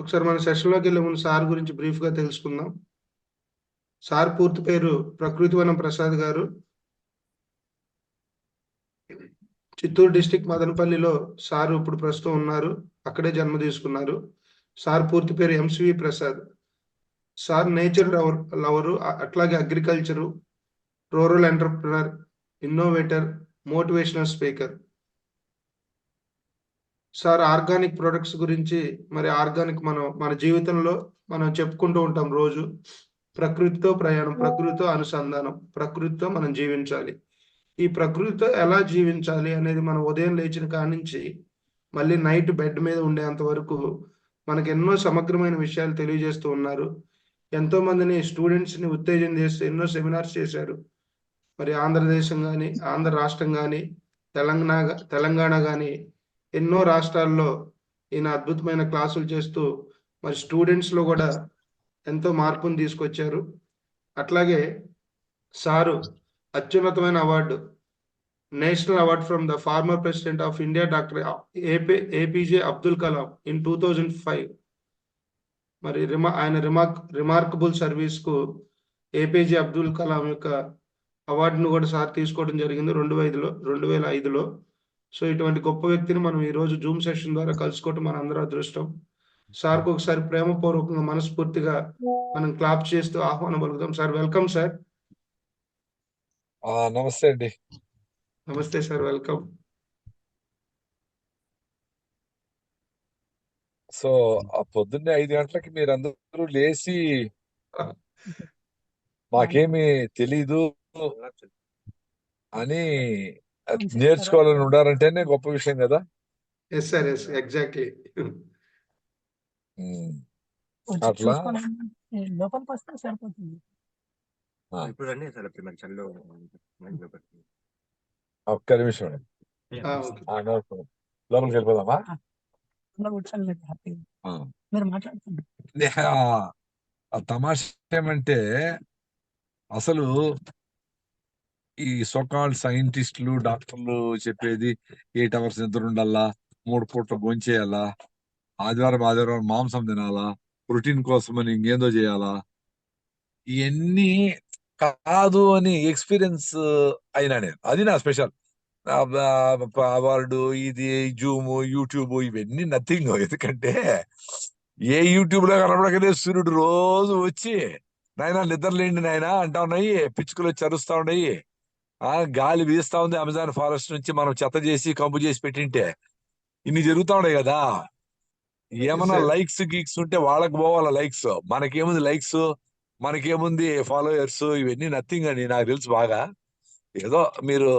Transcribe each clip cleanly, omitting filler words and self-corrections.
ఒకసారి మన సెషన్లోకి వెళ్ళే ముందు సార్ గురించి బ్రీఫ్గా తెలుసుకుందాం. సార్ పూర్తి పేరు ప్రకృతివనం ప్రసాద్ గారు. చిత్తూరు డిస్టిక్ మదనపల్లిలో సార్ ఇప్పుడు ప్రస్తుతం ఉన్నారు. అక్కడే జన్మ తీసుకున్నారు. సార్ పూర్తి పేరు ఎంసివి ప్రసాద్. సార్ నేచర్ లవరు, అట్లాగే agriculture, rural entrepreneur, innovator, motivational speaker. Sir organic products గురించి, మరి ఆర్గానిక్ మన జీవితంలో మనం చెప్పుకుంటూ ఉంటాం రోజు. ప్రకృతితో ప్రయాణం, ప్రకృతితో అనుసంధానం, ప్రకృతితో మనం జీవించాలి. ఈ ప్రకృతితో ఎలా జీవించాలి అనేది మనం ఉదయం లేచిన కాడి నుంచి మళ్ళీ నైట్ బెడ్ మీద ఉండేంత వరకు మనకు ఎన్నో సమగ్రమైన విషయాలు తెలియజేస్తూ ఉన్నారు. ఎంతో మందిని స్టూడెంట్స్ని ఉత్తేజం చేస్తూ ఎన్నో సెమినార్స్ చేశారు. మరి ఆంధ్రదేశం కానీ, ఆంధ్ర రాష్ట్రం కానీ, తెలంగాణ కానీ ఎన్నో రాష్ట్రాల్లో ఈయన అద్భుతమైన క్లాసులు చేస్తూ మరి స్టూడెంట్స్లో కూడా ఎంతో మార్పును తీసుకొచ్చారు. అట్లాగే సారు అత్యున్నతమైన award, national award from the former president of India doctor APJ Abdul Kalam in 2005. మరి ఆయన రిమార్కబుల్ సర్వీస్కు ఏపీజే అబ్దుల్ కలాం యొక్క అవార్డును కూడా సార్ తీసుకోవడం జరిగింది 2005లో. సో ఇటువంటి గొప్ప వ్యక్తిని మనం ఈరోజు జూమ్ సెషన్ ద్వారా కలుసుకోవటం మన అందరూ అదృష్టం. సార్కు ఒకసారి ప్రేమపూర్వకంగా మనస్ఫూర్తిగా మనం క్లాప్ చేస్తూ ఆహ్వానం పలుకుతాం. Sir welcome sir. నమస్తే అండి. నమస్తే సార్, వెల్కమ్. సో ఆ పొద్దున్నే 5 గంటలకి మీరు అందరూ లేచి మాకేమి తెలీదు అని నేర్చుకోవాలని ఉండారంటేనే గొప్ప విషయం కదా. Yes sir, yes, exactly. అట్లా లోపలికి వస్తే సరిపోతుంది. ఒక్క నిమిషం లోపలికి వెళ్ళిపోదామా? మీరు మాట్లాడుతుంది ఆ తమాషా ఏమంటే అసలు ఈ సోకాల్డ్ సైంటిస్టులు, డాక్టర్లు చెప్పేది 8 hours నిద్ర ఉండాలా, 3 పూట్ల భోంచేయాలా, ఆదివారం మాంసం తినాలా, ప్రోటీన్ కోసమని ఇంకేందో చేయాలా, ఇవన్నీ కాదు అని ఎక్స్పీరియన్స్ అయినా నేను. అది నా స్పెషల్. అవార్డు, ఇది జూమ్, యూట్యూబ్ ఇవన్నీ నథింగ్. ఎందుకంటే ఏ యూట్యూబ్ లో కనపడకనే సూర్యుడు రోజు వచ్చి నాయన నిద్రలేండి నాయన అంటా ఉన్నాయి, పిచ్చుకలు వచ్చి అరుస్తా ఉన్నాయి, గాలి వీస్తా ఉంది అమెజాన్ ఫారెస్ట్ నుంచి, మనం చెత్త చేసి కంపు చేసి పెట్టింటే ఇన్ని జరుగుతా ఉన్నాయి కదా. ఏమన్నా లైక్స్ గీక్స్ ఉంటే వాళ్ళకి పోవాలా లైక్స్, మనకేముంది లైక్స్, మనకేముంది ఫాలోయర్స్, ఇవన్నీ నథింగ్ అని నాకు తెలుసు బాగా. ఏదో మీరు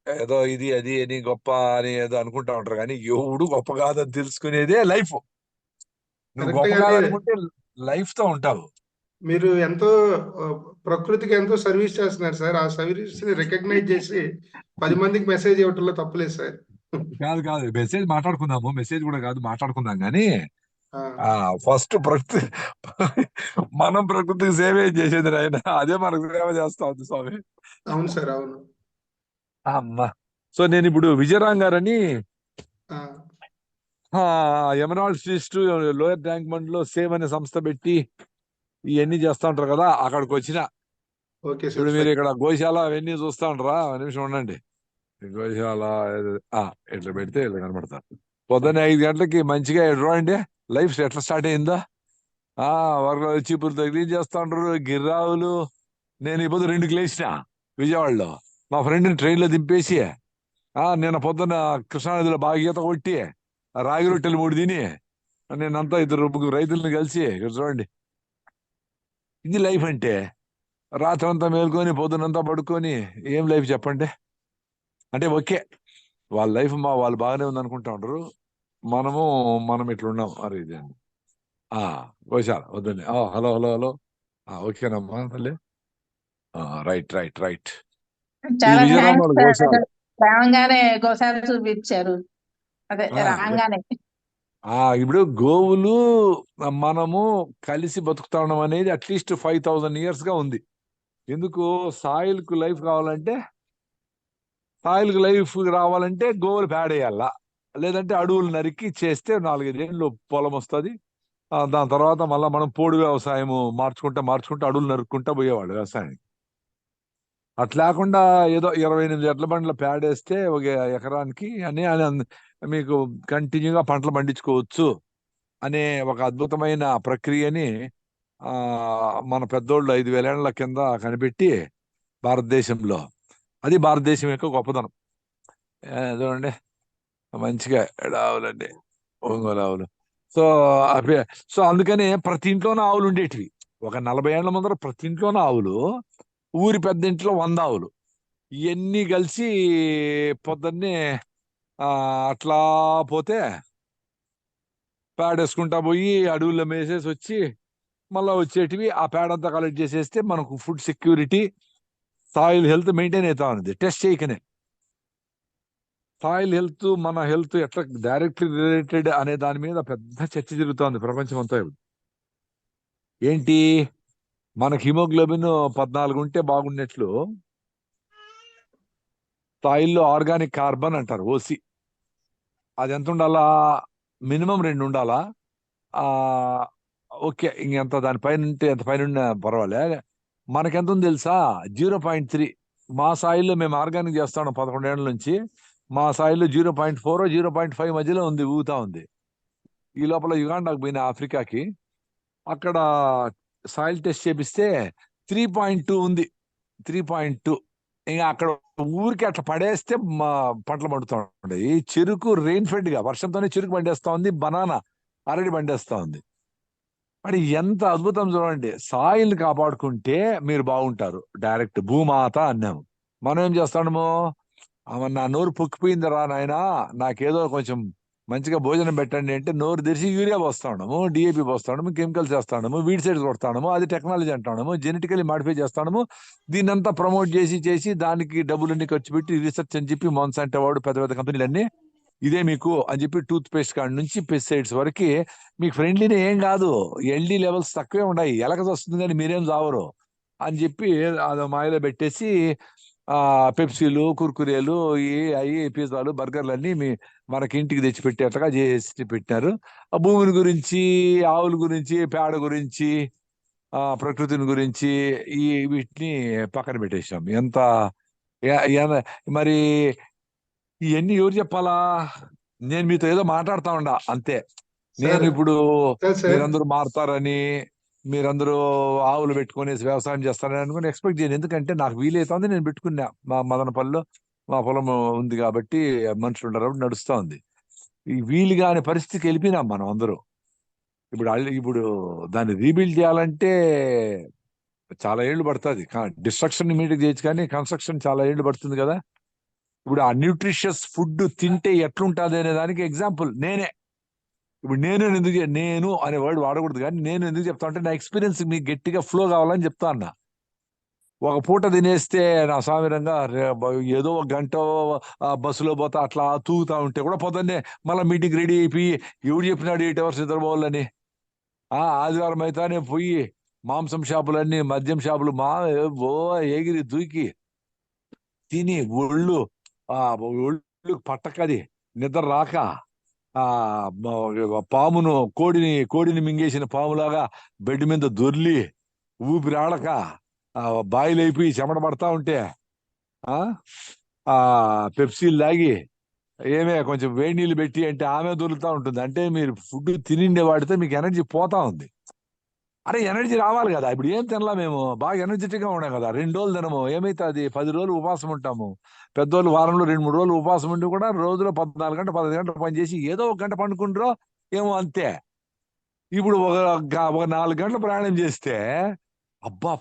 ఏదో ఇది అది అని గొప్ప అని ఏదో అనుకుంటా ఉంటారు, కానీ ఎవడు గొప్ప కాదని తెలుసుకునేదే లైఫ్. నువ్వు గొప్ప కాదనుకుంటే లైఫ్ తో ఉంటావు. మీరు ఎంతో ప్రకృతికి ఎంతో సర్వీస్ చేస్తున్నారు సార్. ఆ సర్వీస్ ని రికగ్నైజ్ చేసి 10 మందికి మెసేజ్ ఇవ్వటంలో తప్పలేదు సార్. కాదు మెసేజ్ మాట్లాడుకుందాము, మెసేజ్ కూడా కాదు మాట్లాడుకుందాం, కానీ ఫస్ట్ ప్రకృతి మనం ప్రకృతికి సేవ ఏం చేసేది ఆయన, అదే మనకు సేవ చేస్తా ఉంది స్వామి. అవును సార్, అవును. అమ్మా. సో నేను ఇప్పుడు విజయరాం గారని emerald feast lower tank bund లో సేవ్ అనే సంస్థ పెట్టి ఇవన్నీ చేస్తా ఉంటారు కదా, అక్కడికి వచ్చిన. ఇప్పుడు మీరు ఇక్కడ గోశాల అవన్నీ చూస్తా ఉంటారా? నిమిషం ఉండండి. గోశాల ఇట్లా పెడితే ఇట్లా కనబడతారు. పొద్దున్న 5 గంటలకి మంచిగా ఎడ్రండి లైఫ్ ఎట్లా స్టార్ట్ అయిందా. వర్గ చీపురుతో క్లీన్ చేస్తా ఉంటారు, గిర్రావులు. నేను ఈ పొద్దు 2కి లేచిన విజయవాడలో, మా ఫ్రెండ్ని ట్రైన్లో దింపేసి నిన్న పొద్దున్న కృష్ణానదిలో బాగా ఈత కొట్టి రాగి రొట్టెలు 3 తిని నేనంతా 2-3 రైతులను కలిసి ఇక్కడ చూడండి. ఇది లైఫ్ అంటే. రాత్రి అంతా మేల్కొని పొద్దునంతా పడుకొని ఏం లైఫ్ చెప్పండి. అంటే ఓకే, వాళ్ళ లైఫ్ వాళ్ళు బాగానే ఉంది అనుకుంటా ఉంటారు, మనం ఇట్లున్నాం. అరే ఇది అండి గోశాల వద్దండి. హలో హలో హలో ఓకేనమ్మా మళ్ళీ రైట్. గోశాల చూపించారు. ఇప్పుడు గోవులు మనము కలిసి బతుకుతాం అనేది అట్లీస్ట్ 5000 years గా ఉంది. ఎందుకు? సాయిల్ కు లైఫ్ కావాలంటే, గోవులు పేడేయాలా, లేదంటే అడవులు నరికి చేస్తే 4-5 ఏళ్ళు పొలం వస్తుంది, దాని తర్వాత మళ్ళీ మనం పోడు వ్యవసాయము మార్చుకుంటా అడవులు నరుక్కుంటా పోయేవాళ్ళు వ్యవసాయానికి. అట్లా లేకుండా ఏదో 28 ఎడ్ల బండ్ల పేడేస్తే ఒక ఎకరానికి మీకు కంటిన్యూగా పంటలు పండించుకోవచ్చు అనే ఒక అద్భుతమైన ప్రక్రియని మన పెద్దోళ్ళు 5,000 ఏళ్ల కింద కనిపెట్టి భారతదేశంలో, అది భారతదేశం యొక్క గొప్పతనం. చూడండి మంచిగా ఆవులండి, ఒంగోలు ఆవులు. సో అందుకనే ప్రతి ఇంట్లోనూ ఆవులు ఉండేటివి. ఒక 40 ఏళ్ల ముందర ప్రతి ఇంట్లోనూ ఆవులు, ఊరి పెద్ద ఇంట్లో 100 ఆవులు, ఇవన్నీ కలిసి పొద్దున్నే అట్లా పోతే పేడేసుకుంటా పోయి అడవుల్లో మేసేసి వచ్చి మళ్ళీ వచ్చేటివి. ఆ పేడంతా కలెక్ట్ చేసేస్తే మనకు food security, soil health maintain అవుతా ఉంది. టెస్ట్ చేయకనే సాయిల్ హెల్త్, మన హెల్త్ ఎట్లా డైరెక్ట్లీ రిలేటెడ్ అనే దాని మీద పెద్ద చర్చ జరుగుతోంది ప్రపంచం అంతా. ఏంటి, మనకి హిమోగ్లోబిన్ 14 ఉంటే బాగున్నట్లు సాయిల్లో ఆర్గానిక్ కార్బన్ అంటారు, ఓసి, అది ఎంత ఉండాలా? మినిమం 2 ఉండాలా. ఓకే, ఇంకెంత దానిపైన ఉంటే ఎంత పైన ఉన్నా పర్వాలే. మనకెంత ఉంది తెలుసా? 0.3. మా సాయిల్లో మేము ఆర్గానిక్ చేస్తాం 11 ఏళ్ల నుంచి. మా సాయిల్లో 0.4 0.5 మధ్యలో ఉంది, ఊగుతా ఉంది. ఈ లోపల యుగాండాకు పోయిన, ఆఫ్రికాకి, అక్కడ సాయిల్ టెస్ట్ చేపిస్తే 3.2 ఉంది. 3.2 ఇంకా అక్కడ ఊరికి అట్లా పడేస్తే మా పంటలు పండుతూ ఉంటాయి. చెరుకు రెయిన్ ఫెడ్ గా, వర్షంతోనే చెరుకు పండేస్తా ఉంది, బనానా అరటి పండేస్తా ఉంది. మరి ఎంత అద్భుతం చూడండి. సాయిల్ కాపాడుకుంటే మీరు బాగుంటారు. డైరెక్ట్ భూమాత అన్నాము. మనం ఏం చేస్తాము? నా నోరు పొక్కిపోయిందిరా నాయనా, నాకేదో కొంచెం మంచిగా భోజనం పెట్టండి అంటే నోరు తెరిచి యూరియా పోస్తాము, డిఏపి పోస్తాము, కెమికల్స్ చేస్తాము, వీడ్ సైడ్స్ కొడతాము. అది టెక్నాలజీ అంటాము, జెనెటికలీ మాడిఫై చేస్తాము. దీన్ని అంతా ప్రమోట్ చేసి దానికి డబ్బులన్నీ ఖర్చు పెట్టి రీసెర్చ్ అని చెప్పి మాన్సాంటో వాడు పెద్ద పెద్ద కంపెనీలన్నీ ఇదే మీకు అని చెప్పి టూత్ పేస్ట్ కాడి నుంచి పెస్టిసైడ్స్ వరకు మీకు ఫ్రెండ్లీనే ఏం కాదు, ఎల్డీ లెవెల్స్ తక్కువే ఉన్నాయి, ఎలకది వస్తుంది కానీ మీరేం చావరు అని చెప్పి అది మాయలో పెట్టేసి పెప్సీలు, కుర్కురేలు, అవి పిజ్జాలు, బర్గర్లు అన్ని మనకి ఇంటికి తెచ్చి పెట్టేట్టుగా చేసి పెట్టినారు. ఆ భూమిని గురించి, ఆవుల గురించి, పేడ గురించి, ప్రకృతిని గురించి వీటిని పక్కన పెట్టేసాం. ఎంత మరి ఇవన్నీ ఎవరు చెప్పాలా? నేను మీతో ఏదో మాట్లాడుతా ఉండా అంతే. నేను ఇప్పుడు మీరందరూ మారుతారని, మీరందరూ ఆవులు పెట్టుకుని వ్యవసాయం చేస్తారని అనుకుని ఎక్స్పెక్ట్ చేయను. ఎందుకంటే నాకు వీలైతుంది, నేను పెట్టుకున్నా. మా మదనపల్లిలో మా పొలం ఉంది కాబట్టి మనుషులు ఉండరు, నడుస్తూ ఉంది. ఈ వీలు కాని పరిస్థితికి వెళ్ళిపోయినాం మనం అందరూ. ఇప్పుడు దాన్ని రీబిల్డ్ చేయాలంటే చాలా ఏళ్ళు పడుతుంది. డిస్ట్రక్షన్ ఇమీడియట్ చేయొచ్చు కానీ కన్స్ట్రక్షన్ చాలా ఏళ్ళు పడుతుంది కదా. ఇప్పుడు ఆ న్యూట్రిషియస్ ఫుడ్ తింటే ఎట్లుంటుంది అనే దానికి ఎగ్జాంపుల్ నేనే. ఇప్పుడు నేను అనే వర్డ్ వాడకూడదు కానీ నేను ఎందుకు చెప్తా అంటే నా ఎక్స్పీరియన్స్ మీకు గట్టిగా ఫ్లో కావాలని చెప్తా అన్నా. ఒక పూట తినేస్తే నా స్వామిరంగా ఏదో ఒక గంట బస్సులో పోతా అట్లా తూగుతా ఉంటే కూడా పొద్దున్నే మళ్ళీ మీటింగ్ రెడీ అయిపోయి ఎవడు చెప్పినాడు 8 hours నిద్రపోవాలని. ఆదివారం అయితేనే పోయి మాంసం షాపులన్నీ, మద్యం షాపులు ఎగిరి దూకి తిని ఒళ్ళు పట్టకది నిద్ర రాక కోడిని మింగేసిన పాములాగా బెడ్ మీద దొర్లి ఊపిరాడక బాయిలైపోయి చెమట పడతా ఉంటే పెప్సీలు తాగి కొంచెం వేడి నీళ్ళు పెట్టి అంటే ఆమె దొరుకుతా ఉంటుంది. అంటే మీరు ఫుడ్ తినిండే వాడితే మీకు ఎనర్జీ పోతా ఉంది. అరే ఎనర్జీ రావాలి కదా. ఇప్పుడు ఏం తినలా, మేము బాగా ఎనర్జెటిక్ గా ఉన్నాం కదా. 2 రోజులు తినము, ఏమైతుంది? 10 రోజులు ఉపవాసం ఉంటాము. పెద్దోళ్ళు వారంలో 2-3 రోజులు ఉపవాసం ఉండి కూడా రోజులో 14 గంటలు 15 గంటలు పనిచేసి ఏదో 1 గంట పండుకుంటారో ఏమో అంతే. ఇప్పుడు ఒక 4 గంటలు ప్రయాణం చేస్తే అబ్బా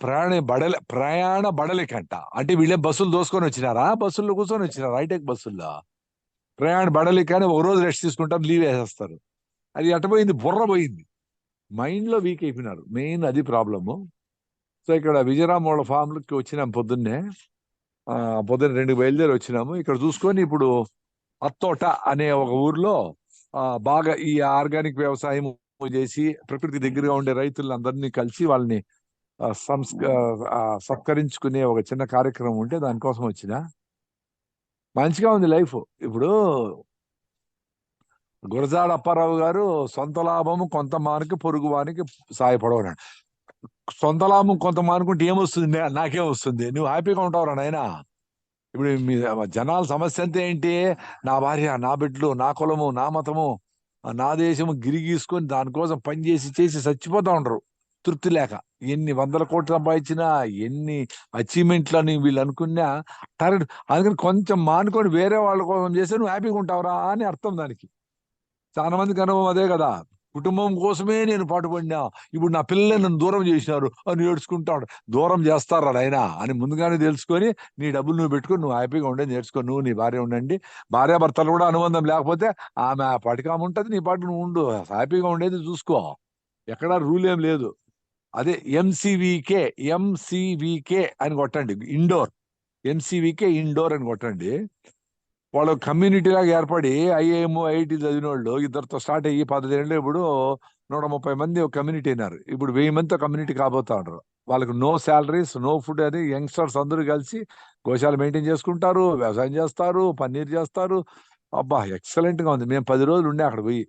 ప్రయాణ బడలేకంట. అంటే వీళ్ళే బస్సులు దోసుకొని వచ్చినారా? బస్సుల్లో కూర్చొని వచ్చినారా? హైటెక్ బస్సుల్లో ప్రయాణ బడలేక కానీ ఒక రోజు రెస్ట్ తీసుకుంటారు, లీవ్ వేసేస్తారు. అది ఎట్టపోయింది, బుర్ర పోయింది, మైండ్ లో వీక్ అయిపోయినారు. మెయిన్ అది ప్రాబ్లము. సో ఇక్కడ విజయరామ్ వాళ్ళ ఫామ్లకి వచ్చినాం పొద్దున్నే. పొద్దున్న 2 బయలుదేరి వచ్చినాము. ఇక్కడ చూసుకొని ఇప్పుడు అత్తోట అనే ఒక ఊర్లో బాగా ఈ ఆర్గానిక్ వ్యవసాయం చేసి ప్రకృతికి దగ్గరగా ఉండే రైతులందరినీ కలిసి వాళ్ళని సత్కరించుకునే ఒక చిన్న కార్యక్రమం ఉంటే దానికోసం వచ్చిన. మంచిగా ఉంది లైఫ్. ఇప్పుడు గురజాడ అప్పారావు గారు సొంత లాభము కొంత మానికి పొరుగు వానికి సాయపడవన్నాడు. సొంత లాభం కొంత మానుకుంటే ఏమొస్తుంది? నాకేం వస్తుంది? నువ్వు హ్యాపీగా ఉంటావురా నాయనా. ఇప్పుడు మీ జనాల సమస్య అంతా ఏంటి? నా భార్య, నా బిడ్డలు, నా కులము, నా మతము, నా దేశము గిరిగీసుకొని దానికోసం పని చేసి చచ్చిపోతా ఉండరు తృప్తి లేక. ఎన్ని వందల కోట్లు సంపాదించినా, ఎన్ని అచీవ్మెంట్లని వీళ్ళు అనుకున్నా టార్గెట్. అందుకని కొంచెం మానుకొని వేరే వాళ్ళ కోసం చేస్తే నువ్వు హ్యాపీగా ఉంటావురా అని అర్థం దానికి. చాలా మందికి అనుభవం అదే కదా. కుటుంబం కోసమే నేను పాటుపడినా, ఇప్పుడు నా పిల్లల్ని నన్ను దూరం చేసినారు అని ఏడ్చుకుంటాడు. దూరం చేస్తారా నాయనా అని ముందుగానే తెలుసుకొని నీ డబ్బులు నువ్వు పెట్టుకొని నువ్వు హ్యాపీగా ఉండేది నేర్చుకో. నువ్వు నీ భార్య ఉండండి. భార్యాభర్తలు కూడా అనుబంధం లేకపోతే ఆమె ఆ పాటికి ఆమె ఉంటుంది, నీ పాటు నువ్వు ఉండు. హ్యాపీగా ఉండేది చూసుకో. ఎక్కడా రూల్ ఏం లేదు. అదే ఎంసీవీకే అని కొట్టండి, ఇండోర్. ఎంసీవీకే ఇండోర్ అని కొట్టండి. వాళ్ళు కమ్యూనిటీ లాగా ఏర్పడి ఐఐఎం ఐఐటి చదివిన వాళ్ళు ఇద్దరితో స్టార్ట్ అయ్యి 15 ఏళ్ళు ఇప్పుడు 130 మంది ఒక కమ్యూనిటీ అయినారు. ఇప్పుడు 1000 మందితో కమ్యూనిటీ కాబోతా ఉంటారు. వాళ్ళకి నో శాలరీస్, నో ఫుడ్ అని యంగ్స్టర్స్ అందరూ కలిసి గోశాల మెయింటైన్ చేసుకుంటారు, వ్యవసాయం చేస్తారు, పన్నీర్ చేస్తారు. అబ్బా ఎక్సలెంట్ గా ఉంది. మేము 10 రోజులు ఉండే అక్కడ పోయి.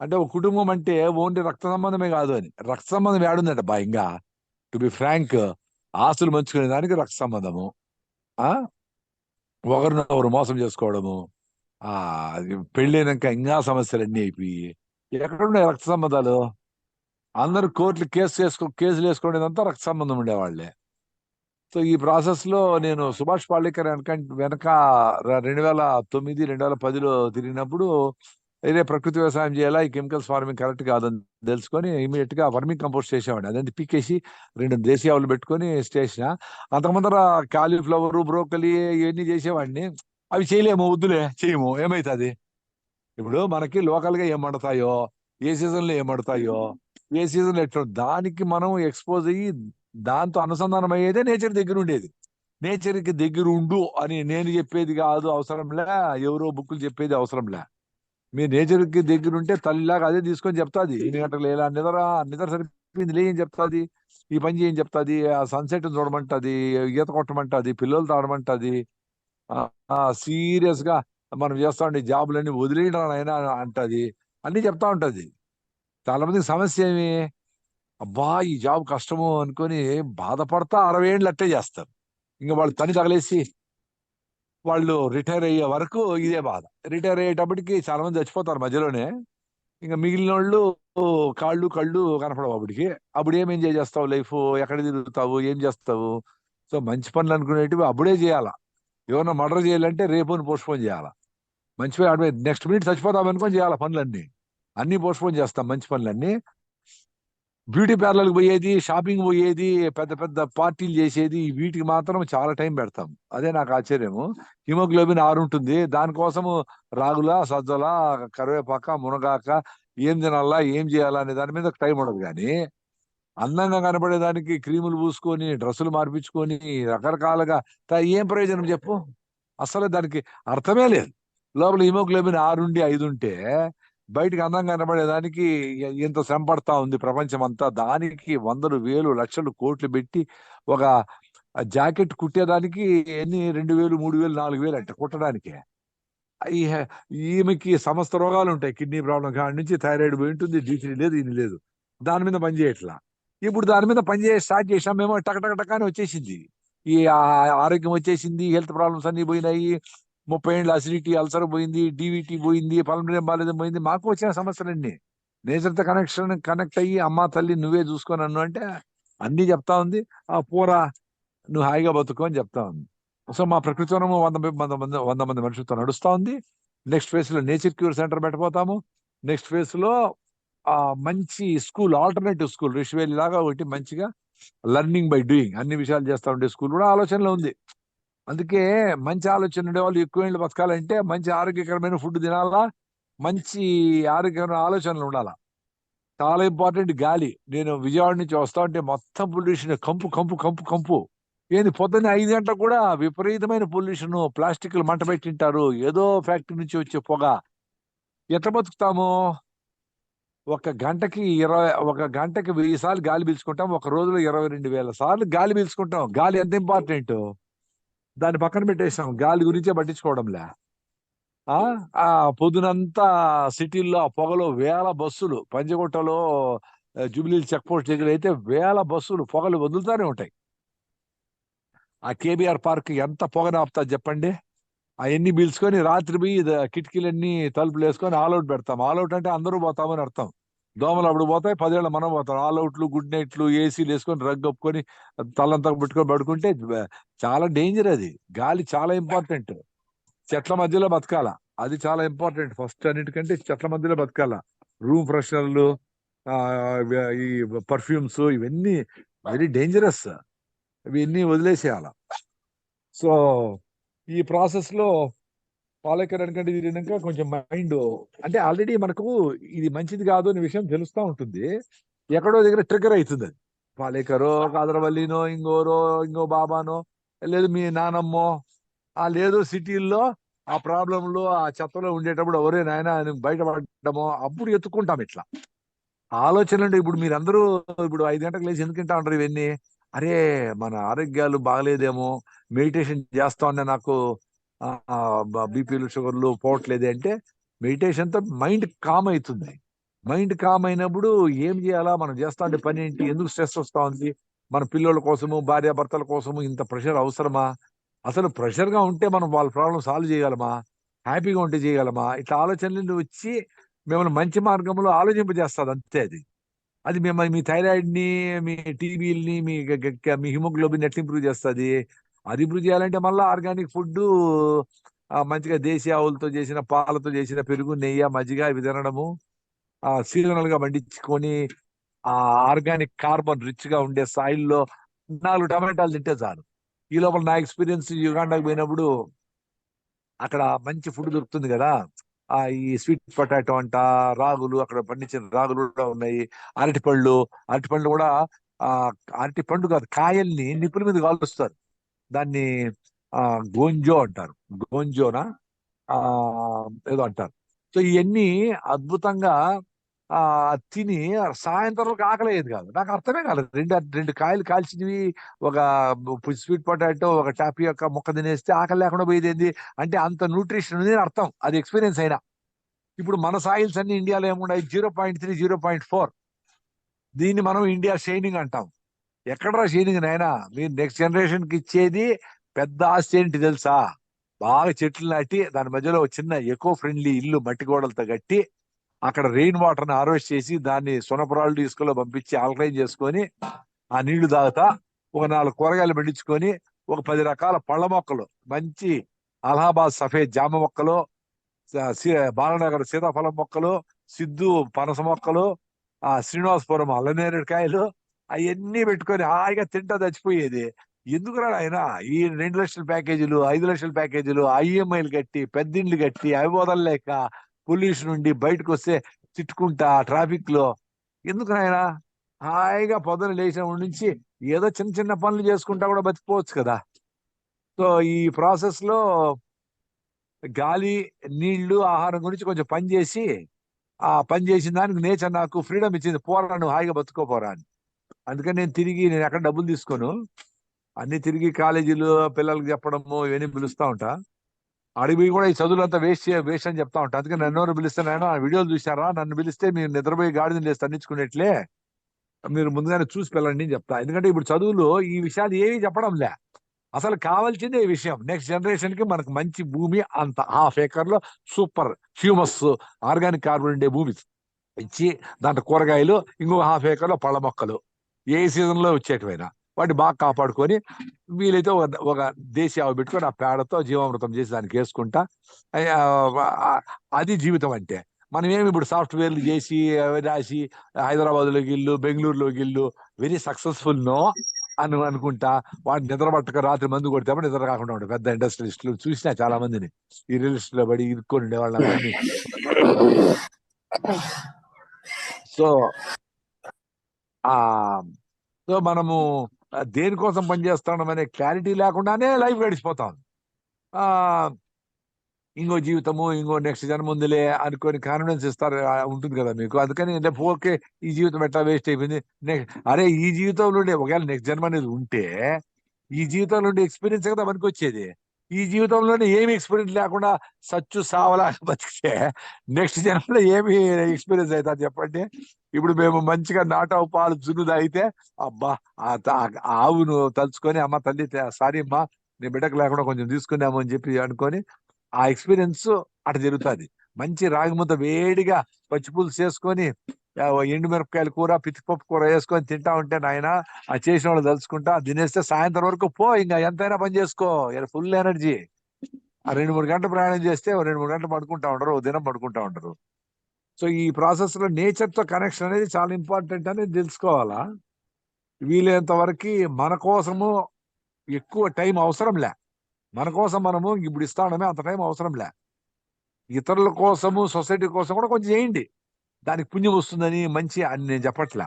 అంటే ఒక కుటుంబం అంటే ఓన్లీ రక్త సంబంధమే కాదు అని. రక్త సంబంధం ఏడుందంట బా. ఇంకా టు బి ఫ్రాంక్, ఆస్తులు మంచుకునే దానికి రక్త సంబంధము, ఒకరినొకరు మోసం చేసుకోవడము, పెళ్ళైనాక ఇంకా సమస్యలు అన్నీ అయిపోయి ఎక్కడున్నాయి రక్త సంబంధాలు? అందరూ కోర్టులు కేసులు వేసుకునేదంతా రక్త సంబంధం ఉండేవాళ్లే. సో ఈ ప్రాసెస్ లో నేను సుభాష్ పాలేకర్ వెనక 2009, 2010లో తిరిగినప్పుడు ఇదే ప్రకృతి వ్యవసాయం చేయాలా, ఈ కెమికల్స్ ఫార్మింగ్ కరెక్ట్ కాదని తెలుసుకొని ఇమీడియట్ గా వర్మింగ్ కంపోస్ట్ చేసేవాడిని. అదంతా పీకేసి 2 దేశీ ఆవులు పెట్టుకొని చేసిన. అంతకుముందర కాలీఫ్లవర్, బ్రోకలీ ఇవన్నీ చేసేవాడిని. అవి చేయలేము, వద్దులే చేయము, ఏమవుతుంది? ఇప్పుడు మనకి లోకల్ గా ఏం పడతాయో, ఏ సీజన్ లో ఏం పడతాయో, ఏ సీజన్ లో ఎట్లా, దానికి మనం ఎక్స్పోజ్ అయ్యి దాంతో అనుసంధానం అయ్యేదే నేచర్ దగ్గర ఉండేది. నేచర్ కి దగ్గర ఉండు అని నేను చెప్పేది కాదు అవసరంలే, ఎవరో బుక్కులు చెప్పేది అవసరంలే. మీ నేచర్ కి దగ్గర ఉంటే తల్లిలాగా అదే తీసుకొని చెప్తాది. 8 గంటలు లేలా, నిద్ర సరిపోయింది లే ఏం చెప్తాది, ఈ పని చేయని చెప్తాది, ఆ సన్సెట్ చూడమంటది, ఈత కొట్టమంటది, పిల్లలు తాడమంటది, సీరియస్ గా మనం చేస్తా ఉండే జాబులన్నీ వదిలేయడం అయినా అంటది, అన్ని చెప్తా ఉంటది. చాలా మందికి సమస్య ఏమి, అబ్బా ఈ జాబ్ కష్టము అనుకొని బాధపడతా 60 ఏళ్ళు అట్టే చేస్తారు. ఇంకా వాళ్ళు తని తగలేసి వాళ్ళు రిటైర్ అయ్యే వరకు ఇదే బాధ. రిటైర్ అయ్యేటప్పటికి చాలా మంది చచ్చిపోతారు మధ్యలోనే. ఇంకా మిగిలిన వాళ్ళు కాళ్ళు కళ్ళు కనపడవు అప్పటికి. అప్పుడు ఏం ఎంజాయ్ చేస్తావు లైఫ్, ఎక్కడ తిరుగుతావు, ఏం చేస్తావు? సో మంచి పనులు అనుకునేటివి అప్పుడే చేయాలా. ఎవరన్నా మర్డర్ చేయాలంటే రేపుని పోస్ట్పోన్ చేయాలా. మంచి నెక్స్ట్ మినిట్ చచ్చిపోతాం అనుకొని చేయాలా పనులన్నీ. అన్ని పోస్ట్పోన్ చేస్తాం మంచి పనులన్నీ. బ్యూటీ పార్లర్కి పోయేది, షాపింగ్ పోయేది, పెద్ద పెద్ద పార్టీలు చేసేది, వీటికి మాత్రం చాలా టైం పెడతాం. అదే నాకు ఆశ్చర్యము. హిమోగ్లోబిన్ 6 ఉంటుంది, దానికోసము రాగుల, సజ్జల, కరివేపాక, మునగాక ఏం తినాలా, ఏం చేయాలా అనే దాని మీద టైం ఉండదు. కానీ అందంగా కనబడేదానికి క్రీములు పూసుకొని, డ్రెస్సులు మార్పించుకొని రకరకాలుగా ఏం ప్రయోజనం చెప్పు? అసలు దానికి అర్థమే లేదు. లోపల హిమోగ్లోబిన్ 6 ఉండి 5 ఉంటే బయటికి అందంగా కనబడేదానికి ఎంత శ్రమ పడతా ఉంది ప్రపంచం అంతా. దానికి వందలు, వేలు, లక్షలు, కోట్లు పెట్టి ఒక జాకెట్ కుట్టేదానికి ఎన్ని 2000, 3000, 4000 అంటే కుట్టడానికి. ఈమెకి సమస్త రోగాలు ఉంటాయి. కిడ్నీ ప్రాబ్లం కాడి నుంచి థైరాయిడ్ పోయి ఉంటుంది, D3 లేదు, ఇది లేదు. దాని మీద పని చేయట్లా. ఇప్పుడు దాని మీద పని స్టార్ట్ చేసాం మేము, టకటకటకానే వచ్చేసింది. ఈ ఆరోగ్యం వచ్చేసింది, హెల్త్ ప్రాబ్లమ్స్ అన్ని పోయినాయి. 30 ఏళ్ళ అసిడిటీ, అల్సర్ పోయింది, DVT పోయింది, పల్మనరీ ఎంబాలిజం పోయింది. మాకు వచ్చిన సమస్యలన్నీ నేచర్తో కనెక్ట్ అయ్యి అమ్మా తల్లి నువ్వే చూసుకొని అన్ను అంటే అన్ని చెప్తా ఉంది. ఆ పూరా నువ్వు హాయిగా బతుకు అని చెప్తా ఉంది. సో మా ప్రకృతి వనము 100 మంది మనుషులతో నడుస్తా ఉంది. నెక్స్ట్ ఫేజ్ లో నేచర్ క్యూర్ సెంటర్ పెట్టబోతాము. నెక్స్ట్ ఫేజ్ లో మంచి స్కూల్, ఆల్టర్నేటివ్ స్కూల్ రిషివేలి లాగా ఒకటి మంచిగా లెర్నింగ్ బై డూయింగ్ అన్ని విషయాలు చేస్తా ఉండే స్కూల్ కూడా ఆలోచనలో ఉంది. అందుకే మంచి ఆలోచన ఉండే వాళ్ళు ఎక్కువ ఏళ్ళు బతకాలంటే మంచి ఆరోగ్యకరమైన ఫుడ్ తినాలా, మంచి ఆరోగ్యకరమైన ఆలోచనలు ఉండాలా. చాలా ఇంపార్టెంట్ గాలి. నేను విజయవాడ నుంచి వస్తా ఉంటే మొత్తం పొల్యూషన్, కంపు కంపు కంపు కంపు. ఏంది పొద్దున్న 5 గంటలకు కూడా విపరీతమైన పొల్యూషన్, ప్లాస్టిక్లు మంట పెట్టింటారు, ఏదో ఫ్యాక్టరీ నుంచి వచ్చే పొగ. ఎట్లా బతుకుతాము? ఒక గంటకి 1000 సార్లు గాలి పీల్చుకుంటాం. ఒక రోజులో 22,000 సార్లు గాలి పీల్చుకుంటాం. గాలి ఎంత ఇంపార్టెంట్ దాన్ని పక్కన పెట్టేసాం, గాలి గురించే పట్టించుకోవడంలే. ఆ పొద్దునంతా సిటీల్లో ఆ పొగలో వేల బస్సులు, పంజగుట్టలో జూబ్లీ చెక్ పోస్ట్ దగ్గర అయితే వేల బస్సులు పొగలు వదులుతానే ఉంటాయి. ఆ కేబీఆర్ పార్క్ ఎంత పొగను ఆపుతా చెప్పండి. అవన్నీ పీల్చుకొని రాత్రి పోయి కిటికీలన్నీ తలుపులు వేసుకొని ఆల్అౌట్ పెడతాం. ఆల్అౌట్ అంటే అందరూ పోతామని అర్థం. దోమలు అప్పుడు పోతాయి, 10 ఏళ్ళ మనం పోతాం. ఆల్అౌట్లు, గుడ్ నైట్లు, ఏసీలు వేసుకొని రగ్గు కప్పుకొని తలంతా పెట్టుకొని పడుకుంటే చాలా డేంజర్. అది గాలి చాలా ఇంపార్టెంట్. చెట్ల మధ్యలో బతకాల, అది చాలా ఇంపార్టెంట్. ఫస్ట్ అన్నిటికంటే చెట్ల మధ్యలో బతకాల. రూమ్ ఫ్రెషనర్లు, ఈ పర్ఫ్యూమ్స్, ఇవన్నీ వెరీ డేంజరస్. ఇవన్నీ వదిలేసేయాల. సో ఈ ప్రాసెస్ లో పాలేకర్ అనుకంటే ఇది తిన్నాక కొంచెం మైండ్ అంటే ఆల్రెడీ మనకు ఇది మంచిది కాదు అనే విషయం తెలుస్తూ ఉంటుంది. ఎక్కడో దగ్గర ట్రిగర్ అవుతుంది. అది పాలేకరో, కాదరవల్లినో, ఇంకో బాబానో, లేదు మీ నానమ్మో, లేదు సిటీల్లో ఆ ప్రాబ్లంలో ఆ చెత్తలో ఉండేటప్పుడు ఎవరే నాయన బయటపడటమో అప్పుడు ఎత్తుకుంటాం ఇట్లా ఆలోచనలు. ఇప్పుడు మీరందరూ ఇప్పుడు 5 గంటలకు లేచి ఎందుకు తింటా ఉంటారు ఇవన్నీ? అరే మన ఆరోగ్యాలు బాగలేదేమో, మెడిటేషన్ చేస్తా ఉన్నా నాకు బీపీలు షుగర్లు పోవట్లేదు అంటే మెడిటేషన్తో మైండ్ కామ్ అవుతుంది. మైండ్ కామ్ అయినప్పుడు ఏం చేయాలా, మనం చేస్తా ఉండే పని ఏంటి, ఎందుకు స్ట్రెస్ వస్తా ఉంది, మన పిల్లల కోసము, భార్యాభర్తల కోసము ఇంత ప్రెషర్ అవసరమా, అసలు ప్రెషర్గా ఉంటే మనం వాళ్ళ ప్రాబ్లం సాల్వ్ చేయగలమా, హ్యాపీగా ఉంటే చేయగలమా, ఇట్లా ఆలోచనలు వచ్చి మిమ్మల్ని మంచి మార్గంలో ఆలోచింపజేస్తుంది. అంతే. అది మిమ్మల్ని, మీ థైరాయిడ్ని, మీ టీబీల్ని, మీ హిమోగ్లోబిన్ ఎట్లా ఇంప్రూవ్ చేస్తుంది. అది ఇంప్రూవ్ చేయాలంటే మళ్ళీ ఆర్గానిక్ ఫుడ్, మంచిగా దేశీ ఆవులతో చేసిన, పాలతో చేసిన పెరుగు, నెయ్యి, మజ్జిగ ఇవి తినడము, సీజనల్ గా పండించుకొని ఆ ఆర్గానిక్ కార్బన్ రిచ్ గా ఉండే సాయిల్లో 4 టమాటాలు తింటే చాలు. ఈ లోపల నా ఎక్స్పీరియన్స్ యుగాండాకి పోయినప్పుడు అక్కడ మంచి ఫుడ్ దొరుకుతుంది కదా. ఈ స్వీట్ పొటాటో అంట, రాగులు, అక్కడ పండించిన రాగులు కూడా ఉన్నాయి. అరటిపళ్ళు కూడా అరటి పండు కాదు, కాయల్ని నిప్పుల మీద కాలుస్తారు. దాన్ని గోంజో అంటారు. గోంజోనా ఏదో అంటారు. సో ఇవన్నీ అద్భుతంగా తిని సాయంత్రం వరకు ఆకలేదు కాదు. నాకు అర్థమే కాలేదు. రెండు కాయలు కాల్చినవి, ఒక స్వీట్ పొటాటో, ఒక టాపియోకా ముక్క తినేస్తే ఆకలి లేకుండా పోయేది అంటే అంత న్యూట్రిషన్ ఉంది అని అర్థం. అది ఎక్స్పీరియన్స్ అయినా. ఇప్పుడు మన సాయిల్స్ అన్ని ఇండియాలో ఏమున్నాయి, 0.3, 0.4. దీన్ని మనం ఇండియా షైనింగ్ అంటాం. ఎక్కడరా షైనింగ్ నాయనా? మీరు నెక్స్ట్ జనరేషన్ కి ఇచ్చేది పెద్ద ఆస్తి ఏంటి తెలుసా? బాగా చెట్లు నాటి దాని మధ్యలో చిన్న ఎకో ఫ్రెండ్లీ ఇల్లు మట్టి గోడలతో కట్టి అక్కడ రెయిన్ వాటర్ ని హార్వెస్ట్ చేసి దాన్ని సునపురాళ్ళు తీసుకులో పంపించి ఆల్కలైన్ చేసుకొని ఆ నీళ్లు తాగుతా, ఒక 4 కూరగాయలు పండించుకొని, ఒక 10 రకాల పళ్ళ మొక్కలు, మంచి అలహాబాద్ సఫేద్ జామ మొక్కలు, బాలనగర్ సీతాఫలం మొక్కలు, సిద్ధు పనస మొక్కలు, శ్రీనివాసపురం అల్లనేరేడుకాయలు, అవన్నీ పెట్టుకొని హాయిగా తింటా చచ్చిపోయేది. ఎందుకురా ఆయన ఈ 2 లక్షల ప్యాకేజీలు, 5 లక్షల ప్యాకేజీలు, ఐఎంఐలు కట్టి, పెద్దిండ్లు కట్టి, అవి వదలలేక పొల్యూషన్ నుండి బయటకు వస్తే తిట్టుకుంటా ట్రాఫిక్ లో ఎందుకు ఆయన? హాయిగా పొద్దున లేచినప్పటి నుంచి ఏదో చిన్న చిన్న పనులు చేసుకుంటా కూడా బతికిపోవచ్చు కదా. సో ఈ ప్రాసెస్ లో గాలి, నీళ్లు, ఆహారం గురించి కొంచెం పని చేసి, ఆ పని చేసిన దానికి నేచర్ నాకు ఫ్రీడమ్ ఇచ్చింది. పోరా నువ్వు హాయిగా బతుకోపోరా అని. అందుకని నేను ఎక్కడ డబ్బులు తీసుకోను. అన్ని తిరిగి కాలేజీలు పిల్లలకి చెప్పడము ఇవన్నీ పిలుస్తా ఉంటా. అడిగి కూడా ఈ చదువులంతా వేస్ట్ అని చెప్తా ఉంటా. అందుకని నన్ను పిలిస్తే, నేను ఆ వీడియోలు చూసారా, నన్ను పిలిస్తే మీరు నిద్రపోయి గాడిని లేసి తన్నించుకునేట్లే మీరు ముందుగానే చూసి వెళ్ళండి అని చెప్తా. ఎందుకంటే ఇప్పుడు చదువులో ఈ విషయాలు ఏమీ చెప్పడం లే. అసలు కావాల్సిందే ఈ విషయం. నెక్స్ట్ జనరేషన్ కి మనకు మంచి భూమి, అంత ½ ఏకర్లో సూపర్ హ్యూమస్ ఆర్గానిక్ కార్బన్ ఉండే భూమి ఇచ్చి దాంట్లో కూరగాయలు, ఇంకో ½ ఏకర్లో పళ్ళ మొక్కలు, ఏ సీజన్ లో వచ్చేటివైనా వాటిని బాగా కాపాడుకొని, వీలైతే ఒక దేశీ ఆవు పెట్టుకొని ఆ పేడతో జీవామృతం చేసి దానికి వేసుకుంటా. అది జీవితం అంటే. మనం ఏమి ఇప్పుడు సాఫ్ట్వేర్లు చేసి రాసి హైదరాబాద్లోకి ఇల్లు, బెంగళూరులోకి ఇల్లు, వెరీ సక్సెస్ఫుల్ నో అని అనుకుంటా వాడిని నిద్ర పట్టక రాత్రి మందు కొడితే నిద్ర కాకుండా ఉంటాడు. పెద్ద ఇండస్ట్రియలిస్టులు చూసినా చాలా మందిని, ఈ రియల్ ఎస్టేట్ లో పడి ఇరుక్కొని ఉండే వాళ్ళందరినీ. సో సో మనము దేనికోసం పనిచేస్తున్నాం అనే క్లారిటీ లేకుండానే లైఫ్ గడిచిపోతాం. ఇంకో జీవితము, ఇంకో నెక్స్ట్ జన్మ ముందులే అనుకొని కాన్ఫిడెన్స్ ఇస్తారు ఉంటుంది కదా మీకు. అందుకని ఓకే ఈ జీవితం ఎట్లా వేస్ట్ అయిపోయింది, అరే ఈ జీవితంలో ఒకవేళ నెక్స్ట్ జన్మ అనేది ఉంటే ఈ జీవితంలో ఎక్స్పీరియన్స్ కదా మనకి వచ్చేది. ఈ జీవితంలోనే ఏమి ఎక్స్పీరియన్స్ లేకుండా సచ్చు సావలా బతికితే నెక్స్ట్ జన్మలో ఏమి ఎక్స్పీరియన్స్ అవుతుంది చెప్పండి. ఇప్పుడు మేము మంచిగా నాటావు పాలు జున్ను తాగితే అబ్బా ఆ ఆవును తలుచుకొని అమ్మ తల్లి సారీ అమ్మా నీ బిడ్డకు లేకుండా కొంచెం తీసుకున్నాము అని చెప్పి అనుకొని ఆ ఎక్స్పీరియన్స్ అటు జరుగుతుంది. మంచి రాగి ముద్ద వేడిగా పచ్చి పులుసు చేసుకొని ఎండు మిరపకాయల కూర పిచ్చిపప్పు కూర వేసుకొని తింటా ఉంటే నాయన ఆ చేసిన వాళ్ళు తలుచుకుంటా తినేస్తే సాయంత్రం వరకు పో ఇంకా ఎంతైనా పని చేసుకో, ఫుల్ ఎనర్జీ. ఆ 2-3 గంటలు ప్రయాణం చేస్తే 2-3 గంటలు పడుకుంటా ఉంటారు, ఓ దినం పడుకుంటా ఉంటారు. సో ఈ ప్రాసెస్ లో నేచర్ తో కనెక్షన్ అనేది చాలా ఇంపార్టెంట్ అనేది తెలుసుకోవాలా. వీలైనంత వరకు మన కోసము ఎక్కువ టైం అవసరం లే, మన కోసం మనము ఇప్పుడు ఇస్తాడమే అంత టైం అవసరం లే. ఇతరుల కోసము సొసైటీ కోసం కూడా కొంచెం చేయండి, దానికి పుణ్యం వస్తుందని మంచి అని నేను చెప్పట్లా.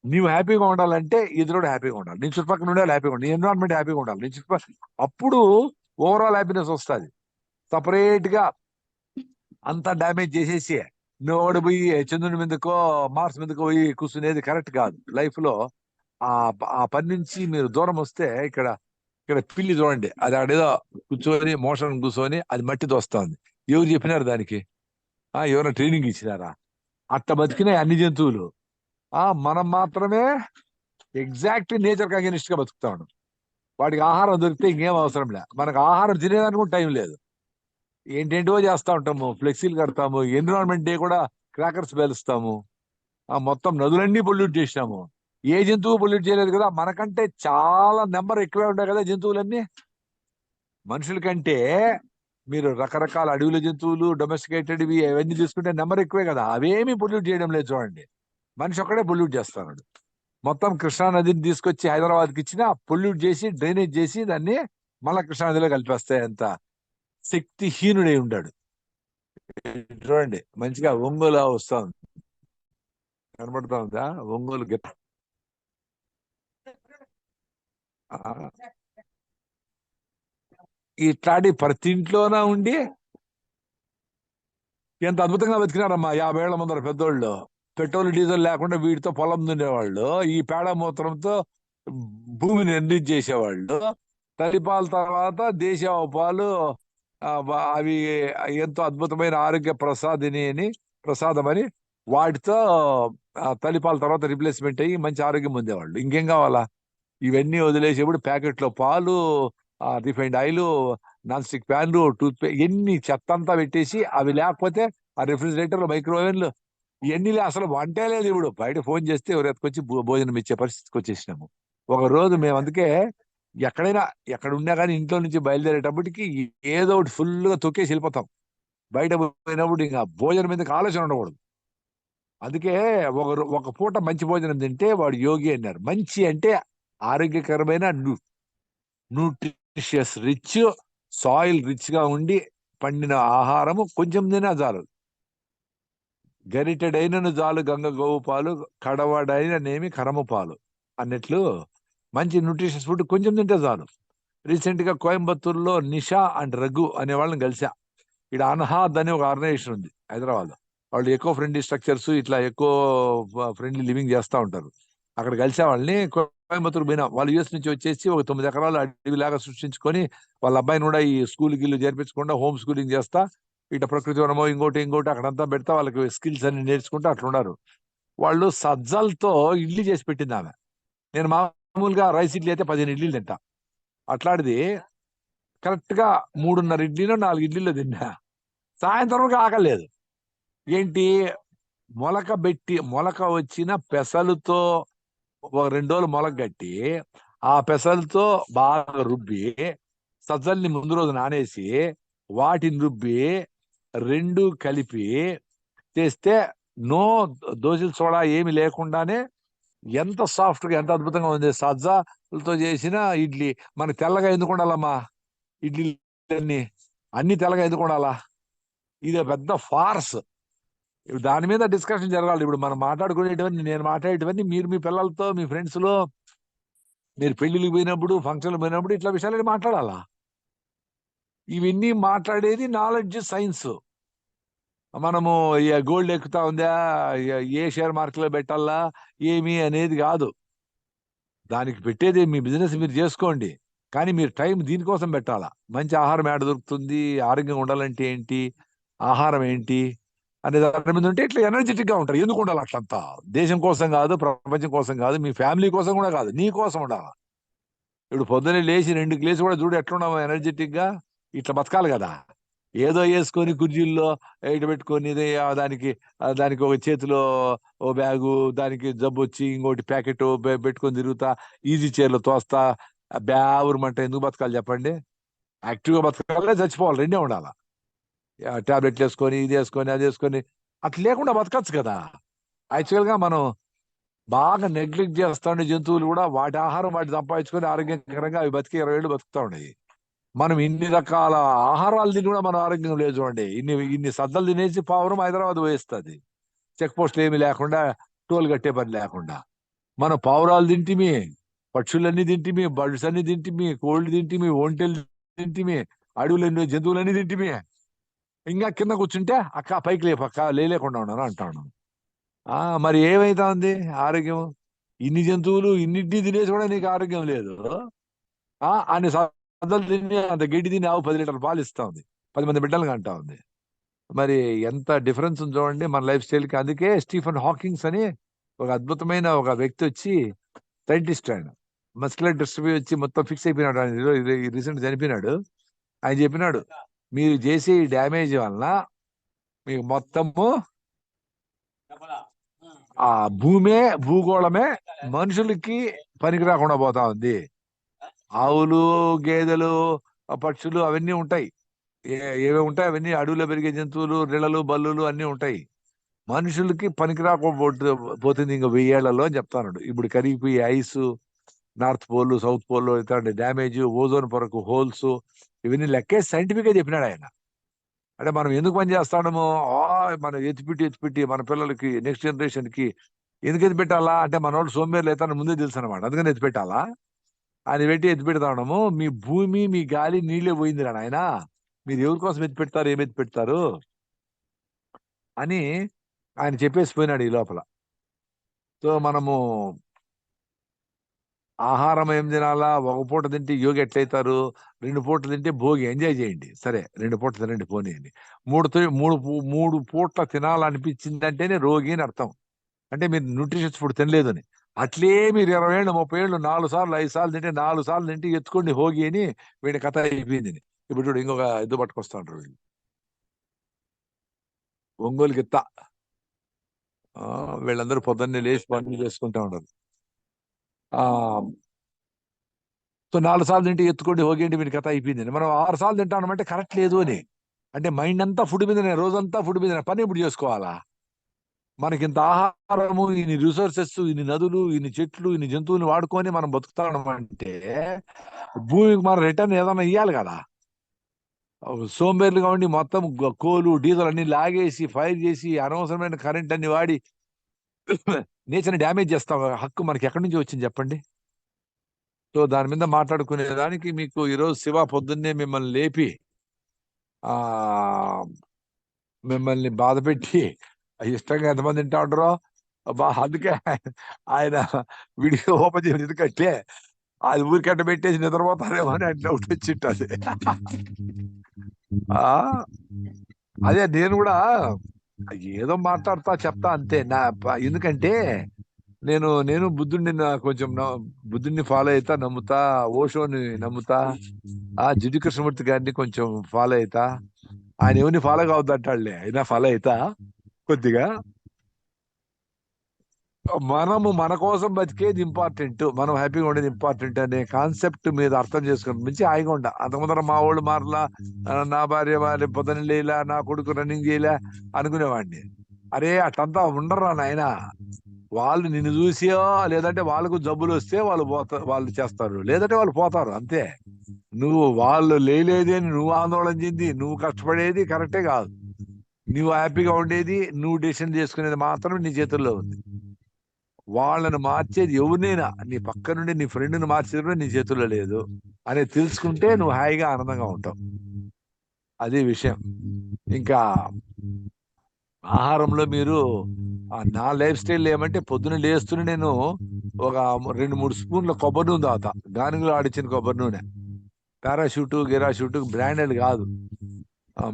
నీవు హ్యాపీగా ఉండాలంటే ఎదురుడు హ్యాపీగా ఉండాలి, నీ చుట్టుపక్కల ఉండే హ్యాపీగా ఉండాలి, నీ ఎన్విరాన్మెంట్ హ్యాపీగా ఉండాలి, నీ చుట్టుపక్కల అప్పుడు ఓవరాల్ హ్యాపీనెస్ వస్తుంది. సపరేట్ గా అంతా డ్యామేజ్ చేసేసి నువ్వు పోయి చంద్రుని మీదకో మార్స్ మీదకో పోయి కూర్చునేది కరెక్ట్ కాదు. లైఫ్ లో ఆ పని నుంచి మీరు దూరం వస్తే ఇక్కడ పిల్లి చూడండి, అది ఆడేదో కూర్చొని మోషన్ కూర్చొని అది మట్టి దోస్తుంది. ఎవరు చెప్పినారు దానికి? ఎవరైనా ట్రైనింగ్ ఇచ్చినారా? అట్ట బతికినాయి అన్ని జంతువులు. మనం మాత్రమే ఎగ్జాక్ట్ నేచర్ అగెనిస్ట్ గా బతుకుతాడు. వాడికి ఆహారం దొరికితే ఇంకేం అవసరం లే, మనకు ఆహారం తినేదానికి కూడా టైం లేదు. ఏంటేంటో చేస్తా ఉంటాము, ఫ్లెక్సీలు కడతాము, ఎన్విరాన్మెంట్ డే కూడా క్రాకర్స్ పేలుస్తాము, మొత్తం నదులన్నీ పొల్యూట్ చేసినాము. ఏ జంతువు పొల్యూట్ చేయలేదు కదా, మనకంటే చాలా నెంబర్ ఎక్కువే ఉంటాయి కదా జంతువులన్నీ. మనుషుల కంటే మీరు రకరకాల అడవుల జంతువులు డొమెస్టికేటెడ్ అవన్నీ తీసుకుంటే నెంబర్ ఎక్కువే కదా, అవేమీ పొల్యూట్ చేయడం లేదు. చూడండి, మనిషి ఒక్కడే పొల్యూట్ చేస్తున్నాడు. మొత్తం కృష్ణా నదిని తీసుకొచ్చి హైదరాబాద్కి ఇచ్చిన పొల్యూట్ చేసి డ్రైనేజ్ చేసి దాన్ని మళ్ళా కృష్ణా నదిలో కలిపేస్తాయి. అంత శక్తిహీనుడై ఉన్నాడు. చూడండి మంచిగా ఒంగోలు వస్తా ఉంది, కనబడతా ఉందా ఒంగోలు గిట్ట. ఇట్లాంటి ప్రతి ఇంట్లోనా ఉండి ఎంత అద్భుతంగా బతికినారమ్మా 50 ఏళ్ల ముందర పెద్దోళ్ళు. పెట్రోల్ డీజిల్ లేకుండా వీటితో పొలం దున్నేవాళ్ళు, ఈ పేడ మూత్రంతో భూమిని ఎన్రిచ్ చేసేవాళ్ళు. తల్లిపాల తర్వాత దేశీయ పాలు అవి ఎంతో అద్భుతమైన ఆరోగ్య ప్రసాదమని వాటితో తల్లిపాల తర్వాత రిప్లేస్మెంట్ అయ్యి మంచి ఆరోగ్యం పొందేవాళ్ళు. ఇంకేం కావాలా? ఇవన్నీ వదిలేసేప్పుడు ప్యాకెట్లో పాలు, రిఫైండ్ ఆయిల్, నాన్ స్టిక్ ప్యాన్లు, టూత్ ఎన్ని చెత్త అంతా పెట్టేసి అవి లేకపోతే ఆ రెఫ్రిజిరేటర్లు, మైక్రోవేవ్లు ఇవన్నీ అసలు వంటే లేదు. ఇప్పుడు బయట ఫోన్ చేస్తే ఎవరు ఎత్తుకొచ్చి భోజనం ఇచ్చే పరిస్థితికి వచ్చేసినాము. ఒక రోజు మేము అందుకే ఎక్కడ ఉన్నా కానీ ఇంట్లో నుంచి బయలుదేరేటప్పటికి ఏదో ఒకటి ఫుల్గా తొక్కేసి వెళ్ళిపోతాం. బయట పోయినప్పుడు ఇంకా భోజనం మీదకి ఆలోచన ఉండకూడదు. అందుకే ఒక పూట మంచి భోజనం తింటే వాడు యోగి అన్నారు. మంచి అంటే ఆరోగ్యకరమైన న్యూట్రిషియస్ రిచ్ సాయిల్ రిచ్ గా ఉండి పండిన ఆహారము కొంచెం తినా చాలు. గరిటెడైనను చాలు గంగ గోవు పాలు, కడవడైననేమి కరము పాలు అన్నట్లు మంచి న్యూట్రిషియస్ ఫుడ్ కొంచెం తింటే చాలు. రీసెంట్ గా కోయంబత్తూరులో నిషా అండ్ రఘు అనే వాళ్ళని కలిసా. ఇక్కడ అన్హాద్ అనే ఒక ఆర్గనైజేషన్ ఉంది హైదరాబాద్. వాళ్ళు ఎకో ఫ్రెండ్లీ స్ట్రక్చర్స్, ఇట్లా ఎకో ఫ్రెండ్లీ లివింగ్ చేస్తూ ఉంటారు. అక్కడ కలిసే వాళ్ళని కోయంబత్తూరు పోయినా. వాళ్ళు యూఎస్ నుంచి వచ్చేసి ఒక 9 ఎకరాలు అడవిలాగా సృష్టించుకొని వాళ్ళ అబ్బాయిని కూడా ఈ స్కూల్కి ఇల్లు చేర్పించకుండా హోమ్ స్కూలింగ్ చేస్తా, ఇట్లా ప్రకృతి వనమో ఇంకోటి అక్కడంతా పెడతా వాళ్ళకి స్కిల్స్ అన్ని నేర్చుకుంటూ అట్లున్నారు. వాళ్ళు సజ్జలతో ఇడ్లీ చేసి పెట్టింది ఆమె. నేను మామూలుగా రైస్ ఇడ్లీ అయితే 15 ఇడ్లీలు తింటా. అట్లాంటిది కరెక్ట్ గా 3.5 ఇడ్లీలో 4 ఇడ్లీలో తిన్నా. సాయంత్రం ఆకలేదు. ఏంటి? మొలక వచ్చిన పెసలుతో 2 రోజులు మొలక కట్టి ఆ పెసలతో బాగా రుబ్బి సజ్జల్ని ముందు రోజు నానేసి వాటిని రుబ్బి 2 కలిపి చేస్తే నో దోశల సోడా ఏమి లేకుండానే ఎంత సాఫ్ట్ గా ఎంత అద్భుతంగా ఉంది. సజ్జలతో చేసిన ఇడ్లీ. మనకి తెల్లగా ఎందుకు ఉండాలమ్మా ఇడ్లీ అన్ని తెల్లగా ఎందుకు ఉండాలా? ఇది పెద్ద ఫార్స్. దాని మీద డిస్కషన్ జరగాలి. ఇప్పుడు మనం మాట్లాడుకునేటివన్నీ, నేను మాట్లాడేటివన్నీ మీరు మీ పిల్లలతో, మీ ఫ్రెండ్స్ లో, మీరు పెళ్లికి పోయినప్పుడు, ఫంక్షన్లు పోయినప్పుడు ఇట్లా విషయాలు మాట్లాడాలా. ఇవన్నీ మాట్లాడేది నాలెడ్జ్, సైన్స్. మనము గోల్డ్ ఎక్కుతా ఉందా, ఏ షేర్ మార్కెట్లో పెట్టాలా ఏమి అనేది కాదు. దానికి పెట్టేది మీ బిజినెస్ మీరు చేసుకోండి. కానీ మీరు టైం దీనికోసం పెట్టాలా. మంచి ఆహారం ఏడ దొరుకుతుంది, ఆరోగ్యంగా ఉండాలంటే ఏంటి, ఆహారం ఏంటి అనే దాని మీద ఉంటే ఇట్లా ఎనర్జెటిక్ గా ఉంటారు. ఎందుకు ఉండాలి అట్లంతా? దేశం కోసం కాదు, ప్రపంచం కోసం కాదు, మీ ఫ్యామిలీ కోసం కూడా కాదు, నీ కోసం ఉండాలి. ఇప్పుడు పొద్దున్నే లేచి 2 లేచి కూడా చూడు ఎట్లున్నావు ఎనర్జెటిక్ గా. ఇట్లా బతకాలి కదా. ఏదో వేసుకొని కుర్జీల్లో ఇటు పెట్టుకొని దానికి ఒక చేతిలో ఓ బ్యాగు, దానికి జబ్బు వచ్చి ఇంకోటి ప్యాకెట్ పెట్టుకొని తిరుగుతా, ఈజీ చైర్లో తోస్తా బ్యావురమంట ఎందుకు బతకాలి చెప్పండి? యాక్టివ్గా బతకాలి, చచ్చిపోవాలి, రెండే ఉండాలి. టాబ్లెట్లు వేసుకొని ఇది వేసుకొని అది వేసుకొని అట్లా లేకుండా బతకచ్చు కదా. యాక్చువల్గా మనం బాగా నెగ్లెక్ట్ చేస్తా ఉండే జంతువులు కూడా వాటి ఆహారం వాటి సంపాదించుకొని ఆరోగ్యకరంగా అవి బతికి 20 ఏళ్ళు బతుకుతా ఉన్నాయి. మనం ఇన్ని రకాల ఆహారాలు తిని కూడా మన ఆరోగ్యం లేదు చూడండి. ఇన్ని సద్దలు తినేసి పావురం హైదరాబాద్ పోయిస్తుంది, చెక్ పోస్టులు ఏమి లేకుండా, టోల్ కట్టే పని లేకుండా. మన పావురాలు తింటిమి, పక్షులన్నీ తింటిమి, బర్డ్స్ అన్ని తింటిమి, కోళ్ళు తింటిమి, ఒంటెలు తింటిమి, అడవులన్నీ జంతువులన్నీ తింటిమి. ఇంకా కింద కూర్చుంటే అక్క పైకి లేపక్క లేకుండా ఉన్నాను అంటాను. మరి ఏమైతా ఉంది ఆరోగ్యం? ఇన్ని జంతువులు ఇన్నింటినీ తినేసి కూడా నీకు ఆరోగ్యం లేదు. అన్ని సద్దలు తిని అంత గడ్డి తిని ఆవు 10 లీటర్ల పాలు ఇస్తా ఉంది, 10 మంది బిడ్డలుగా అంటా ఉంది. మరి ఎంత డిఫరెన్స్ ఉంది చూడండి మన లైఫ్ స్టైల్కి. అందుకే స్టీఫెన్ హాకింగ్స్ అని ఒక అద్భుతమైన ఒక వ్యక్తి వచ్చి, సైంటిస్ట్, ఆయన మస్కులర్ డిస్ట్రఫీ వచ్చి మొత్తం ఫిక్స్ అయిపోయినాడు. ఆయన రీసెంట్ చనిపోయినాడు. ఆయన చెప్పినాడు, మీరు చేసే డ్యామేజ్ వలన మీకు మొత్తము ఆ భూగోళమే మనుషులకి పనికి రాకుండా పోతా ఉంది. ఆవులు, గేదెలు, పక్షులు అవన్నీ ఉంటాయి, ఏవే ఉంటాయి అవన్నీ అడవిలో పెరిగే జంతువులు, రిళలు, బల్లులు అన్నీ ఉంటాయి. మనుషులకి పనికి రాకపోతుంది ఇంకా 1000 ఏళ్లలో అని చెప్తాడు. ఇప్పుడు కరిగిపోయి ice, north pole, south pole ఇట్లాంటి డ్యామేజ్, ఓజోన్ పొరకు హోల్స్, ఇవన్నీ లెక్కేసి సైంటిఫిక్ గా చెప్పినాడు ఆయన. అంటే మనం ఎందుకు పని చేస్తాడమో, మనం ఎత్తిపెట్టి మన పిల్లలకి, నెక్స్ట్ జనరేషన్ కి ఎందుకు ఎత్తిపెట్టాలా అంటే, మన వాళ్ళు సోంబేర్లు అయితే ముందే తెలుసు అనమాట. అందుకని ఎత్తిపెట్టాలా అని పెట్టి ఎత్తిపెడతాము. మీ భూమి, మీ గాలి, నీళ్ళే పోయింది రా నాయన, మీరు ఎవరి కోసం ఎత్తిపెడతారు, ఏమి ఎత్తిపెడతారు అని ఆయన చెప్పేసి పోయినాడు ఈ లోపల. సో మనము ఆహారం ఏం తినాలా? ఒక పూట తింటే యోగి ఎట్లయితారు? 2 పూటలు తింటే భోగి, ఎంజాయ్ చేయండి. సరే 2 పూటలు తినండి పోనీయండి. 3 పూట్ల తినాలనిపించిందంటేనే రోగి అని అర్థం. అంటే మీరు న్యూట్రిషన్స్ ఫుడ్ తినలేదు అని. అట్లే మీరు 20 ఏళ్ళు 30 ఏళ్ళు 4 సార్లు 5 సార్లు తింటే 4 సార్లు తింటే ఎత్తుకోండి హోగి అని వీడి కథ అయిపోయింది. ఇప్పుడు చూడు ఇంకొక ఎద్దు పట్టుకొస్తా ఉంటారు వీళ్ళు, ఒంగోలు గిత్త. వీళ్ళందరూ పొద్దున్నే లేచి పనులు చేసుకుంటా ఉంటారు. సో 4 సార్లు తింటే ఎత్తుకోండి హోగేంటి వీడి కథ అయిపోయింది. మనం 6 సార్లు తింటామంటే కరెక్ట్ లేదు అని. అంటే మైండ్ అంతా ఫుడ్ మీదనే, రోజంతా ఫుడ్ మీదనే, పని ఎప్పుడు చేసుకోవాలా? మనకి ఇంత ఆహారము, ఇన్ని రిసోర్సెస్, ఇన్ని నదులు, ఇన్ని చెట్లు, ఇన్ని జంతువులు వాడుకొని మనం బతుకుతామంటే భూమికి మనం రిటర్న్ ఏదైనా ఇవ్వాలి కదా. సోంబేర్లుగా ఉండి మొత్తం కోలు, డీజిల్ అన్ని లాగేసి ఫైర్ చేసి అనవసరమైన కరెంట్ అన్ని వాడి నేచర్ని డ్యామేజ్ చేస్తాం. హక్కు మనకి ఎక్కడి నుంచి వచ్చింది చెప్పండి? సో దాని మీద మాట్లాడుకునేదానికి మీకు ఈరోజు శివ పొద్దున్నే మిమ్మల్ని లేపి మిమ్మల్ని బాధ పెట్టి ఇష్టంగా ఎంతమంది తింటా ఉంటారో అందుకే ఆయన వీడియో ఓపెన్ చేసి, ఎందుకంటే అది ఊరికట్ట పెట్టేసి నిద్రపోతారేమో అని అట్లా ఒకటి వచ్చింటది. అదే నేను కూడా ఏదో మాట్లాడుతా చెప్తా అంతే. ఎందుకంటే నేను బుద్ధుడిని కొంచెం బుద్ధుడిని ఫాలో అవుతా, నమ్ముతా, ఓషోని నమ్ముతా, జిడ్డు కృష్ణమూర్తి గారిని కొంచెం ఫాలో అవుతా. ఆయన ఎవరిని ఫాలో కావద్దంటాడులే, అయినా ఫాలో అవుతా కొద్దిగా. మనము మన కోసం బతికేది ఇంపార్టెంట్, మనం హ్యాపీగా ఉండేది ఇంపార్టెంట్ అనే కాన్సెప్ట్ మీద అర్థం చేసుకుని మంచి హాయిగా ఉండ. అంతకుముందర మా వాళ్ళు మారలా, నా భార్య పొద్దున లేలా, నా కొడుకు రన్నింగ్ చేయలే అనుకునేవాడిని. అరే అట్లంతా ఉండరా నాయన. వాళ్ళు నిన్ను చూసో, లేదంటే వాళ్ళకు జబ్బులు వస్తే వాళ్ళు చేస్తారు, లేదంటే వాళ్ళు పోతారు అంతే. నువ్వు వాళ్ళు లేలేది అని నువ్వు ఆందోళన చెంది నువ్వు కష్టపడేది కరెక్టే కాదు. నువ్వు హ్యాపీగా ఉండేది, నువ్వు డెసిషన్ చేసుకునేది మాత్రం నీ చేతుల్లో ఉంది. వాళ్ళని మార్చేది ఎవరినైనా, నీ పక్క నుండి నీ ఫ్రెండ్ని మార్చేది కూడా నీ చేతుల్లో లేదు అని తెలుసుకుంటే నువ్వు హాయిగా ఆనందంగా ఉంటావు. అది విషయం. ఇంకా ఆహారంలో మీరు నా లైఫ్ స్టైల్ ఏమంటే, పొద్దున లేస్తూనే నేను ఒక 2-3 స్పూన్ల కొబ్బరి నూనె తాగుతా, గానుగలో ఆడిచ్చిన కొబ్బరి నూనె. పారాషూట్ గిరాషూట్ బ్రాండెడ్ కాదు.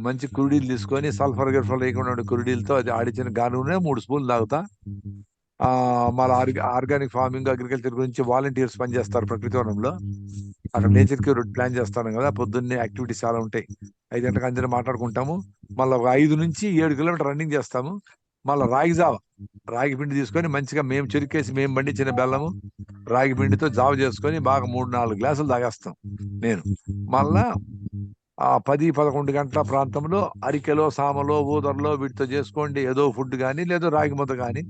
మంచి కురుడీలు తీసుకొని సల్ఫర్ గిల్ఫర్ లేకుండా ఉండే కురుడీలతో అది ఆడించిన గానునే 3 స్పూన్లు తాగుతా. మళ్ళీ ఆర్గానిక్ ఫార్మింగ్ అగ్రికల్చర్ గురించి వాలంటీర్స్ పనిచేస్తారు ప్రకృతి వనంలో. అక్కడ నేచర్ క్యూర్ ప్లాన్ చేస్తాను కదా, పొద్దున్నే యాక్టివిటీస్ చాలా ఉంటాయి. 5 గంటలకు అందరూ మాట్లాడుకుంటాము. మళ్ళీ ఒక 5 నుంచి 7 కిలోమీటర్ రన్నింగ్ చేస్తాము. మళ్ళీ రాగి పిండి తీసుకొని మంచిగా మేము చెరుకేసి మేము పండించిన బెల్లము రాగి పిండితో జావ చేసుకొని బాగా 3-4 గ్లాసులు తాగేస్తాం నేను. మళ్ళా 10-11 గంటల ప్రాంతంలో అరికెలో సామలో ఊదర్లో వీటితో చేసుకోండి ఏదో ఫుడ్ కానీ, లేదో రాగి ముద్ద కానీ,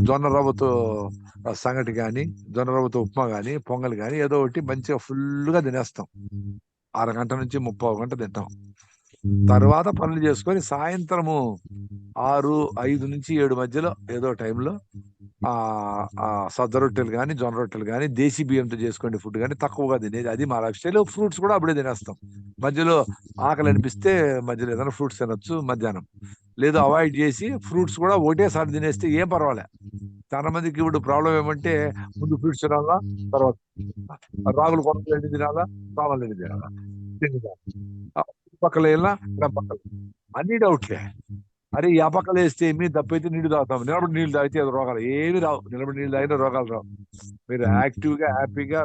జొన్న రవ్వతో సంగటి కానీ, జొన్న రవ్వతో ఉప్మా కానీ, పొంగల్ కానీ ఏదో ఒకటి మంచిగా ఫుల్గా తినేస్తాం. 6 గంటల నుంచి 30 గంట తింటాం. తర్వాత పనులు చేసుకొని సాయంత్రము 6-5 నుంచి 7 మధ్యలో ఏదో టైంలో సజ్జ రొట్టెలు కానీ, జొన్న రొట్టెలు కానీ, దేశీ బియ్యంతో చేసుకోండి ఫుడ్ కానీ తక్కువగా తినేది. అది మా లైఫ్ స్టైల్. ఫ్రూట్స్ కూడా అప్పుడే తినేస్తాం. మధ్యలో ఆకలి అనిపిస్తే మధ్యలో ఏదైనా ఫ్రూట్స్ తినొచ్చు మధ్యాహ్నం. లేదు అవాయిడ్ చేసి ఫ్రూట్స్ కూడా ఒకటేసారి తినేస్తే ఏం పర్వాలే. చాలా మందికి ఇప్పుడు ప్రాబ్లం ఏమంటే ముందు ఫ్రూట్స్ తినాలా, తర్వాత రాగులు కొనలు ఎండి తినాలా, సామాన్లు ఎండి తినాలా, పక్కల వెళ్ళినా పక్కల అన్ని డౌట్లే. అరే ఈ పక్కల వేస్తే ఏమి తప్పైతే నీళ్లు తాగుతాం, నిలబడి నీళ్లు తాగితే అది రోగాలు ఏమి రావు. నిలబడి నీళ్లు తాగితే రోగాలు రావు. మీరు యాక్టివ్ గా హ్యాపీగా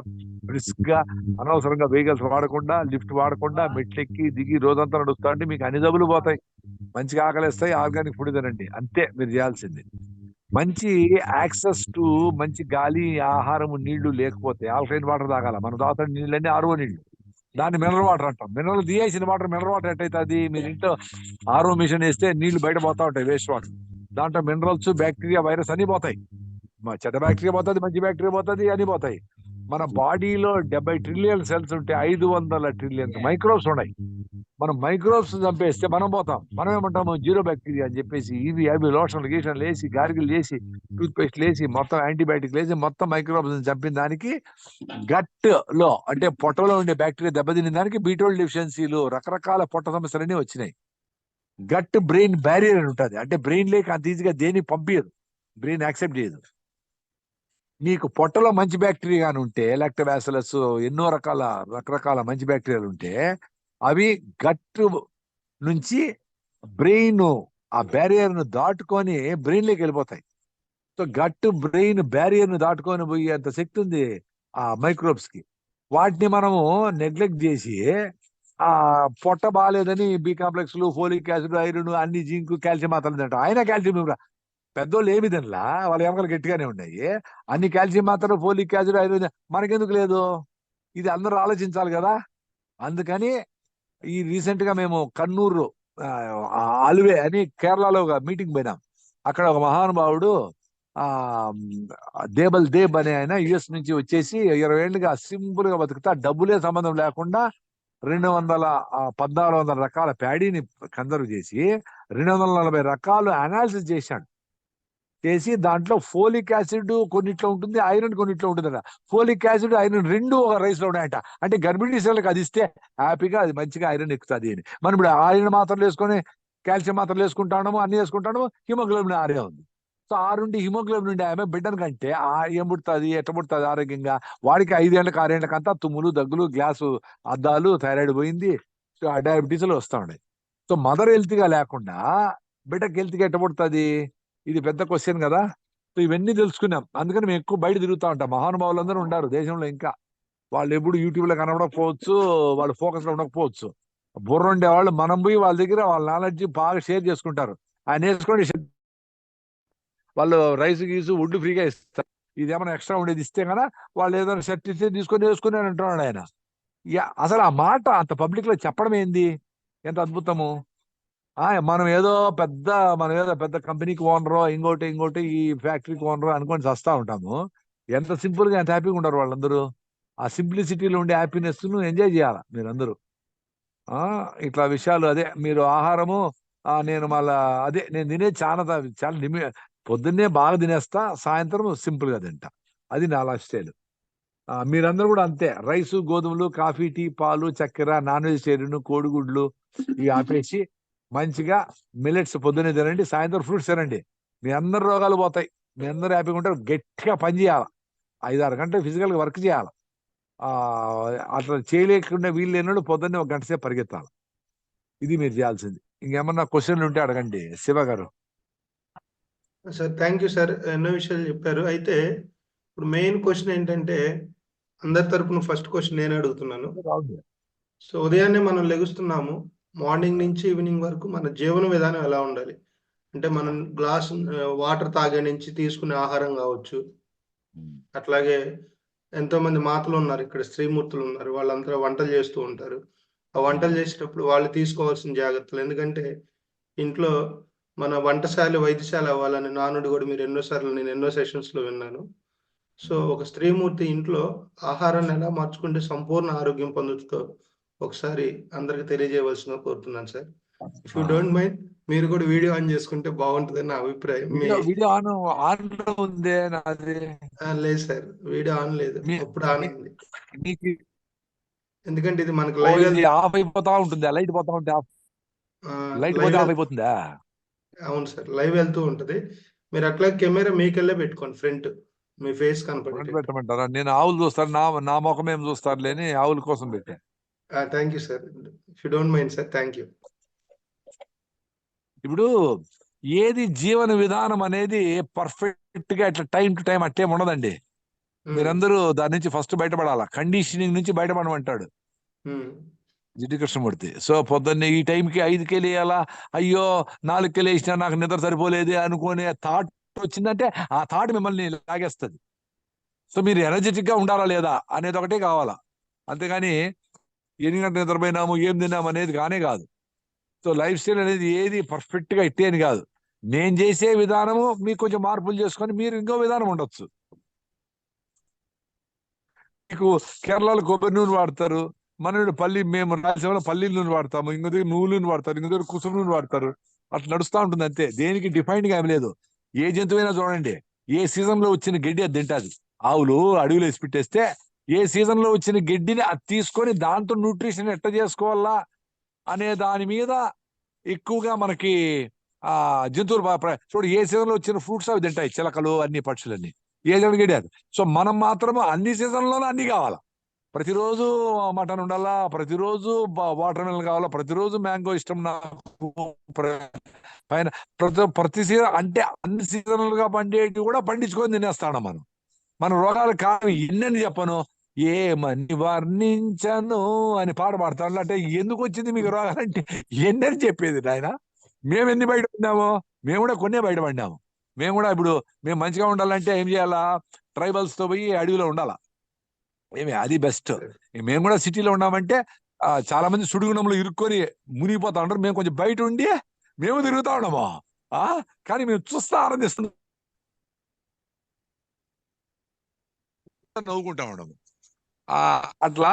బ్రిస్క్ గా అనవసరంగా వెహికల్స్ వాడకుండా, లిఫ్ట్ వాడకుండా మెట్లెక్కి దిగి రోజంతా నడుస్తా అంటే మీకు అన్ని జబ్బులు పోతాయి. మంచిగా ఆకలిస్తాయి. ఆర్గానిక్ ఫుడ్ తినండి, అంతే మీరు చేయాల్సింది. మంచి యాక్సెస్ టు మంచి గాలి, ఆహారం, నీళ్లు లేకపోతే ఆల్కలైన్ వాటర్ తాగాల. మనం తాగుతున్న నీళ్ళన్నీ ఆర్ఓ నీళ్లు, దాన్ని మినరల్ వాటర్ అంటాం. మినరల్ తీయేసిన వాటర్ మినరల్ వాటర్ ఎట్టయితుంది? మీరు ఇంట్లో ఆర్ఓ మిషన్ వేస్తే నీళ్లు బయట పోతా ఉంటాయి, వేస్ట్ వాటర్. దాంట్లో మినరల్స్, బ్యాక్టీరియా, వైరస్ అన్ని పోతాయి. చెడ్డ బ్యాక్టీరియా పోతుంది, మంచి బ్యాక్టీరియా పోతుంది, అన్ని పోతాయి. మన బాడీలో 70 ట్రిలియన్ సెల్స్ ఉంటే 500 ట్రిలియన్ మైక్రోబ్స్ ఉన్నాయి. మనం మైక్రోబ్స్ చంపేస్తే మనం పోతాం. మనం ఏమంటాము? జీరో బ్యాక్టీరియా అని చెప్పేసి ఇవి అవి లోషన్లు గీషన్లు వేసి, గార్గిల్ వేసి, టూత్ పేస్ట్ వేసి, మొత్తం యాంటీబయాటిక్ వేసి మొత్తం మైక్రోబ్స్ చంపిన దానికి గట్ లో అంటే పొట్టలో ఉండే బ్యాక్టీరియా దెబ్బతిన దానికి B12 డెఫిషియన్సీలు, రకరకాల పొట్ట సమస్యలన్నీ వచ్చినాయి. గట్ బ్రెయిన్ బ్యారియర్ అని ఉంటుంది. అంటే బ్రెయిన్ లేక అంత ఈజీగా దేన్ని పంపించదు, బ్రెయిన్ యాక్సెప్ట్ చేయదు. నీకు పొట్టలో మంచి బ్యాక్టీరియా కానీ ఉంటే, లాక్టోబాసిల్లస్, ఎన్నో రకరకాల మంచి బ్యాక్టీరియాలు ఉంటే అవి గట్ నుంచి బ్రెయిన్ ఆ బ్యారియర్ ను దాటుకొని బ్రెయిన్ లోకి వెళ్ళిపోతాయి. సో గట్ బ్రెయిన్ బ్యారియర్ ను దాటుకొని పోయేంత శక్తి ఉంది ఆ మైక్రోబ్స్ కి. వాటిని మనము నెగ్లెక్ట్ చేసి పొట్ట బాగాలేదని బి కాంప్లెక్స్లు, ఫోలిక్ యాసిడ్, ఐరన్, అన్ని జింక్, కాల్షియం మాత్రలు తింటాం. అయినా కాల్షియం పెద్దోళ్ళు ఏమి తినలా, వాళ్ళ ఎముకలు గట్టిగానే ఉన్నాయి. అన్ని కాల్షియం మాత్రం, ఫోలిక్ యాసిడ్, ఐరన్ మనకెందుకు లేదు? ఇది అందరూ ఆలోచించాలి కదా. అందుకని ఈ రీసెంట్ గా మేము కన్నూరు అలువే అని కేరళలో ఒక మీటింగ్ పోయినాం. అక్కడ ఒక మహానుభావుడు దేబ్ అనే ఆయన US నుంచి వచ్చేసి 20 ఏళ్ళుగా సింపుల్ గా బతుకుతా, డబ్బులే సంబంధం లేకుండా 200-1400 రకాల ప్యాడీని కన్సర్వ్ చేసి 240 రకాలు అనాలిసిస్ చేసి దాంట్లో ఫోలిక్ యాసిడ్ కొన్నిట్లో ఉంటుంది, ఐరన్ కొన్నిట్లో ఉంటుందట. ఫోలిక్ యాసిడ్, ఐరన్ రెండు ఒక రైస్ లో ఉన్నాయంట. అంటే గర్భిణీ స్త్రీలకు అది ఇస్తే హ్యాపీగా అది మంచిగా ఐరన్ ఎక్కుతుంది అని. మనం ఇప్పుడు ఐరన్ మాత్రలు వేసుకొని కాల్షియం మాత్రలు వేసుకుంటాము, అన్ని వేసుకుంటాము, హిమోగ్లోబిన్ 6 ఉంది. సో 6 హిమోగ్లోబిన్ ఉండే ఆమె బిడ్డను కంటే ఏం పుడుతుంది, ఎట్ట పుడుతుంది ఆరోగ్యంగా? వాడికి 5 ఏళ్ళకి 6 ఏళ్ళకంతా తుమ్ములు, దగ్గులు, గ్లాసు అద్దాలు, థైరాయిడ్ పోయింది, డయాబెటీస్లు వస్తూ ఉన్నాయి. సో మదర్ హెల్త్ గా లేకుండా బిడ్డకి హెల్త్ గా ఎట్ట పుడుతుంది? ఇది పెద్ద క్వశ్చన్ కదా. సో ఇవన్నీ తెలుసుకున్నాం. అందుకని మేము ఎక్కువ బయట తిరుగుతూ ఉంటాం. మహానుభావులందరూ ఉన్నారు దేశంలో. ఇంకా వాళ్ళు ఎప్పుడు యూట్యూబ్ లో కనబడకపోవచ్చు, వాళ్ళు ఫోకస్ లో ఉండకపోవచ్చు. బుర్ర ఉండే వాళ్ళు మనం పోయి వాళ్ళ దగ్గర వాళ్ళ నాలెడ్జ్ బాగా షేర్ చేసుకుంటారు. ఆయన వేసుకోండి, వాళ్ళు రైస్ గీసు వుడ్ ఫ్రీగా ఇస్తారు. ఇది ఏమైనా ఎక్స్ట్రా ఉండేది ఇస్తే కదా వాళ్ళు ఏదైనా షర్ట్ ఇస్తే తీసుకొని వేసుకుని అని అంటున్నాడు ఆయన. అసలు ఆ మాట అంత పబ్లిక్ లో చెప్పడం ఏంది? ఎంత అద్భుతము. మనం ఏదో పెద్ద కంపెనీకి ఓనరో, ఇంకోటి ఈ ఫ్యాక్టరీకి ఓనరో అనుకొని వస్తా ఉంటాము. ఎంత సింపుల్ గా ఎంత హ్యాపీగా ఉండరు వాళ్ళందరూ. ఆ సింప్లిసిటీలో ఉండే హ్యాపీనెస్ ను ఎంజాయ్ చేయాలి మీరందరూ. ఇట్లా విషయాలు అదే మీరు ఆహారము నేను నేను తినేది చాలా పొద్దున్నే బాగా తినేస్తా, సాయంత్రం సింపుల్ గా తింటా. అది నా లైఫ్ స్టైల్. మీరందరూ కూడా అంతే. రైసు, గోధుమలు, కాఫీ, టీ, పాలు, చక్కెర, నాన్ వెజిటేరియన్, కోడిగుడ్లు ఇవి ఆపేసి మంచిగా మిల్లెట్స్ పొద్దున్నే తినండి, సాయంత్రం ఫ్రూట్స్ తినండి. మీ అందరు రోగాలు పోతాయి. మీ అందరూ హ్యాపీగా ఉంటారు. గట్టిగా పని చేయాలి, 5-6 గంటలు ఫిజికల్ గా వర్క్ చేయాలి. అట్లా చేయలేకుండా వీళ్ళు లేనాడు పొద్దున్నే 1 గంట సేపు పరిగెత్తాలి. ఇది మీరు చేయాల్సింది. ఇంకేమన్నా క్వశ్చన్లు ఉంటే అడగండి శివ గారు. సార్ థ్యాంక్ యూ సార్, ఎన్నో విషయాలు చెప్పారు. అయితే ఇప్పుడు మెయిన్ క్వశ్చన్ ఏంటంటే, అందరి తరపున ఫస్ట్ క్వశ్చన్ నేను అడుగుతున్నాను. సో ఉదయాన్నే మనం లెగుస్తున్నాము, మార్నింగ్ నుంచి ఈవినింగ్ వరకు మన జీవన విధానం ఎలా ఉండాలి? అంటే మనం గ్లాస్ వాటర్ తాగే నుంచి తీసుకునే ఆహారం కావచ్చు, అట్లాగే ఎంతో మంది మాతలు ఉన్నారు, ఇక్కడ స్త్రీమూర్తులు ఉన్నారు, వాళ్ళంతా వంటలు చేస్తూ ఉంటారు. ఆ వంటలు చేసేటప్పుడు వాళ్ళు తీసుకోవాల్సిన జాగ్రత్తలు, ఎందుకంటే ఇంట్లో మన వంటశాల వైద్యశాల అవ్వాలని నానుడి కూడా మీరు ఎన్నోసార్లు నేను ఎన్నో సెషన్స్ లో విన్నాను. సో ఒక స్త్రీమూర్తి ఇంట్లో ఆహారాన్ని ఎలా మార్చుకుంటే సంపూర్ణ ఆరోగ్యం పొందుతుందో ఒకసారి అందరికి తెలియజేయవలసిన కోరుతున్నాను sir. If you don't mind మీరు కూడా వీడియో ఆన్ చేసుకుంటే బాగుంటుందని నా అభిప్రాయం. వీడియో ఆన్ ఉందే నాది? లేదు సార్, వీడియో ఆన్ లేదు, అప్పుడు ఆన్ అయింది. మీకు ఎందుకంటే ఇది మనకు లైవ్ ఆఫ్ అయిపోతా ఉంటుంది, లైట్ పోతా ఉంటే లైట్ పోతే ఆఫ్ అయిపోతుందా? అవును సార్, లైవ్ వెళ్తూ ఉంటది. మీరు అట్లా కెమెరా మీకెళ్ళే పెట్టుకోండి, ఫ్రంట్ మీ ఫేస్ కనపడేటట్టు పెట్టమంటారా? నేను ఆవులు చూస్తాను, నా ముఖం ఏం చూస్తారు లేని ఆవుల కోసం పెట్టా. Thank you sir, if you don't mind sir, thank you. ఇప్పుడు ఏది జీవన విధానం అనేది పర్ఫెక్ట్ గా ఇట్లా టైం టు టైం అట్టే ఉండదండి. మీరందరూ దాని నుంచి ఫస్ట్ బయటపడాలా. కండిషనింగ్ నుంచి బయటపడమంటాడు జిడ్డు కృష్ణమూర్తి. సో పొద్దున్నే ఈ టైంకి 5కే లేయాలా, అయ్యో 4కే లేచినా నాకు నిద్ర సరిపోలేదు అనుకునే థాట్ వచ్చిందంటే ఆ థాట్ మిమ్మల్ని లాగేస్తుంది. సో మీరు ఎనర్జెటిక్ గా ఉండాలా లేదా అనేది ఒకటే కావాలా, అంతేగాని ఎన్ని గంటలు నిద్రపోయినాము ఏం తిన్నాము అనేది కానే కాదు. సో లైఫ్ స్టైల్ అనేది ఏది పర్ఫెక్ట్ గా ఇట్టే అని కాదు. నేను చేసే విధానము మీకు కొంచెం మార్పులు చేసుకొని మీరు ఇంకో విధానం ఉండొచ్చు. మీకు కేరళలో కొబ్బరి నూనె వాడతారు, మన మేము రాజ్యంలో పల్లి నూనె వాడతాము, ఇంకో దగ్గర నువ్వుల నూనె వాడతారు, ఇంకో దగ్గర కుసుమ నూనె వాడతారు. అట్లా నడుస్తూ ఉంటుంది అంతే. దేనికి డిఫైన్డ్ గా ఏం లేదు. ఏ జంతువైనా చూడండి, ఏ సీజన్ లో వచ్చిన గడ్డి అది తింటాది. ఆవులు అడవిలో వేసి పెట్టేస్తే ఏ సీజన్ లో వచ్చిన గడ్డిని అది తీసుకొని దాంతో న్యూట్రిషన్ ఎట్లా చేసుకోవాలా అనే దాని మీద ఎక్కువగా మనకి జంతువులు చూడు, ఏ సీజన్ లో వచ్చిన ఫ్రూట్స్ అవి తింటాయి, చిలకలు అన్ని పక్షులన్నీ ఏ సీజన్ గడ్డి. సో మనం మాత్రం అన్ని సీజన్లోనూ అన్ని కావాలా. ప్రతిరోజు మటన్ ఉండాలా, ప్రతిరోజు వాటర్ మిలన్ కావాలా, ప్రతిరోజు మ్యాంగో ఇష్టం నాకు పైన ప్రతి సీజన్ అంటే అన్ని సీజన్లుగా పండేటి కూడా పండించుకొని తినేస్తాడు. మన రోగాలు కాదు ఎన్నని చెప్పను, ఏమని వర్ణించను అని పాట పాడతాడు. అంటే ఎందుకు వచ్చింది మీకు రోగాలంటే ఎన్నని చెప్పేది నాయన. మేము ఎన్ని బయటపడినాము, మేము కూడా కొన్నే బయటపడినాము. మేము కూడా ఇప్పుడు మేము మంచిగా ఉండాలంటే ఏం చేయాలా, ట్రైబల్స్ తో పోయి అడవిలో ఉండాలా, అది బెస్ట్. మేము కూడా సిటీలో ఉన్నామంటే చాలా మంది సుడిగుణంలో ఇరుక్కొని మునిగిపోతా ఉంటారు. మేము కొంచెం బయట ఉండి మేము తిరుగుతా ఉన్నాము, కానీ మేము చూస్తా ఆనందిస్తున్నాం, నవ్వుకుంటా ఉన్నాము. అట్లా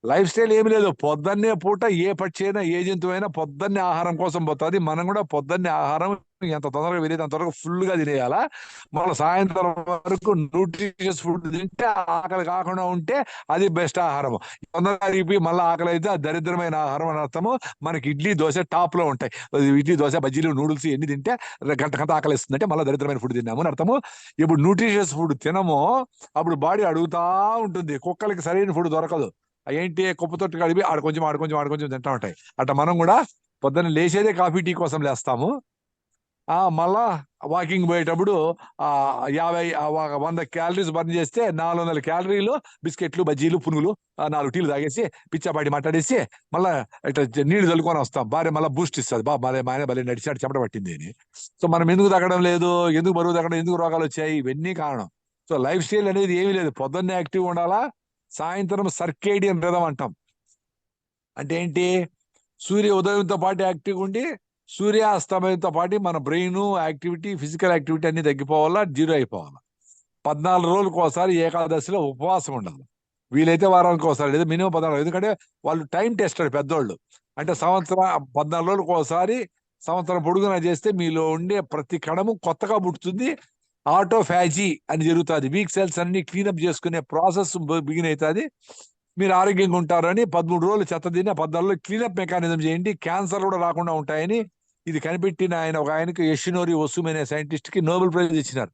లైఫ్ స్టైల్ ఏమి లేదు. పొద్దున్నే పూట ఏ పక్షి అయినా ఏ జంతువు అయినా పొద్దున్నే ఆహారం కోసం పోతుంది. మనం కూడా పొద్దున్నే ఆహారం ఎంత తొందరగా వెళ్ళేది అంతవరకు ఫుల్ గా తినేయాలా. మళ్ళీ సాయంత్రం వరకు న్యూట్రిషియస్ ఫుడ్ తింటే ఆకలి కాకుండా ఉంటే అది బెస్ట్ ఆహారం. తొందరగా అరిగిపోయి మళ్ళీ ఆకలి అయితే అది దరిద్రమైన ఆహారం అని అర్థము. మనకి ఇడ్లీ దోశ టాప్ లో ఉంటాయి. ఇడ్లీ దోశ బజ్జీలు నూడిల్స్ ఎన్ని తింటే గంట ఆకలి ఇస్తుందంటే మళ్ళీ దరిద్రమైన ఫుడ్ తిన్నాము అని అర్థము. ఇప్పుడు న్యూట్రిషియస్ ఫుడ్ తినము, అప్పుడు బాడీ అడుగుతా ఉంటుంది. కుక్కలకి సరైన ఫుడ్ దొరకదు. ఏంటి కుప్పతొట్టు కడిపి ఆడకొంచెం తింటా ఉంటాయి. అట్లా మనం కూడా పొద్దున్న లేచేదే కాఫీ టీ కోసం లేస్తాము. మళ్ళా వాకింగ్ పోయేటప్పుడు 100 క్యాలరీస్ బర్న్ చేస్తే 400 క్యాలరీలు బిస్కెట్లు బజ్జీలు పునుగులు 4 టీలు తాగేసి పిచ్చాపాటి మాట్లాడేసి మళ్ళీ ఇట్లా నీళ్లు చల్లుకొని వస్తాం. భార్య మళ్ళీ బూస్ట్ ఇస్తుంది, మా ఆయన భలే నడిచాడు చెమట పట్టింది అని. సో మనం ఎందుకు తగ్గడం లేదు, ఎందుకు బరువు తగ్గడం, ఎందుకు రోగాలు వచ్చాయి, ఇవన్నీ కారణం. సో లైఫ్ స్టైల్ అనేది ఏమీ లేదు. పొద్దున్నే యాక్టివ్ ఉండాలా, సాయంత్రం సర్కేడియన్ రిథం అంటాం. అంటే ఏంటి, సూర్య ఉదయంతో పాటు యాక్టివ్గా ఉండి సూర్యాస్తమయంతో పాటు మన బ్రెయిన్ యాక్టివిటీ ఫిజికల్ యాక్టివిటీ అన్ని తగ్గిపోవాలా, జీరో అయిపోవాలా. 14 రోజులకు ఒకసారి ఏకాదశిలో ఉపవాసం ఉండాలి. వీలైతే వారానికి ఒకసారి, లేదా మినిమం 14. ఎందుకంటే వాళ్ళు టైం టెస్టెడ్ పెద్దోళ్ళు. అంటే 14 రోజులకు ఒకసారి సంవత్సరం పొడుగునా చేస్తే మీలో ఉండే ప్రతి కణము కొత్తగా పుట్టుతుంది. ఆటోఫాజీ అని జరుగుతుంది. వీక్ సెల్స్ అన్ని క్లీనప్ చేసుకునే ప్రాసెస్ బిగిన్ అవుతుంది. మీరు ఆరోగ్యంగా ఉంటారని 13 రోజులు చెత్త తిని 14 రోజులు క్లీనప్ మెకానిజం చేయండి, క్యాన్సర్ కూడా రాకుండా ఉంటాయని ఇది కనిపెట్టిన ఆయనకు యషినోరి ఒసుమి అనే సైంటిస్ట్ కి నోబెల్ ప్రైజ్ ఇచ్చినారు.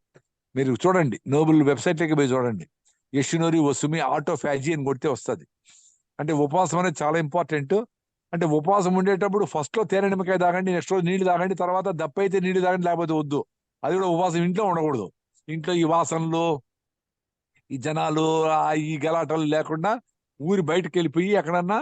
మీరు చూడండి, నోబెల్ వెబ్సైట్లోకి పోయి చూడండి. యశునోరి వసుమి ఆటోఫాజీ అని కొడితే వస్తుంది. అంటే ఉపవాసం అనేది చాలా ఇంపార్టెంట్. అంటే ఉపవాసం ఉండేటప్పుడు ఫస్ట్ లో తేనె నిమ్మకాయ తాగండి, నెక్స్ట్ రోజు నీళ్లు తాగండి, తర్వాత దప్ప అయితే నీళ్లు తాగండి, లేకపోతే వద్దు. అది కూడా ఉపవాసం ఇంట్లో ఉండకూడదు. ఇంట్లో ఈ వాసనలు, ఈ జనాలు, ఈ గలాటలు లేకుండా ఊరి బయటకు వెళ్ళిపోయి ఎక్కడన్నా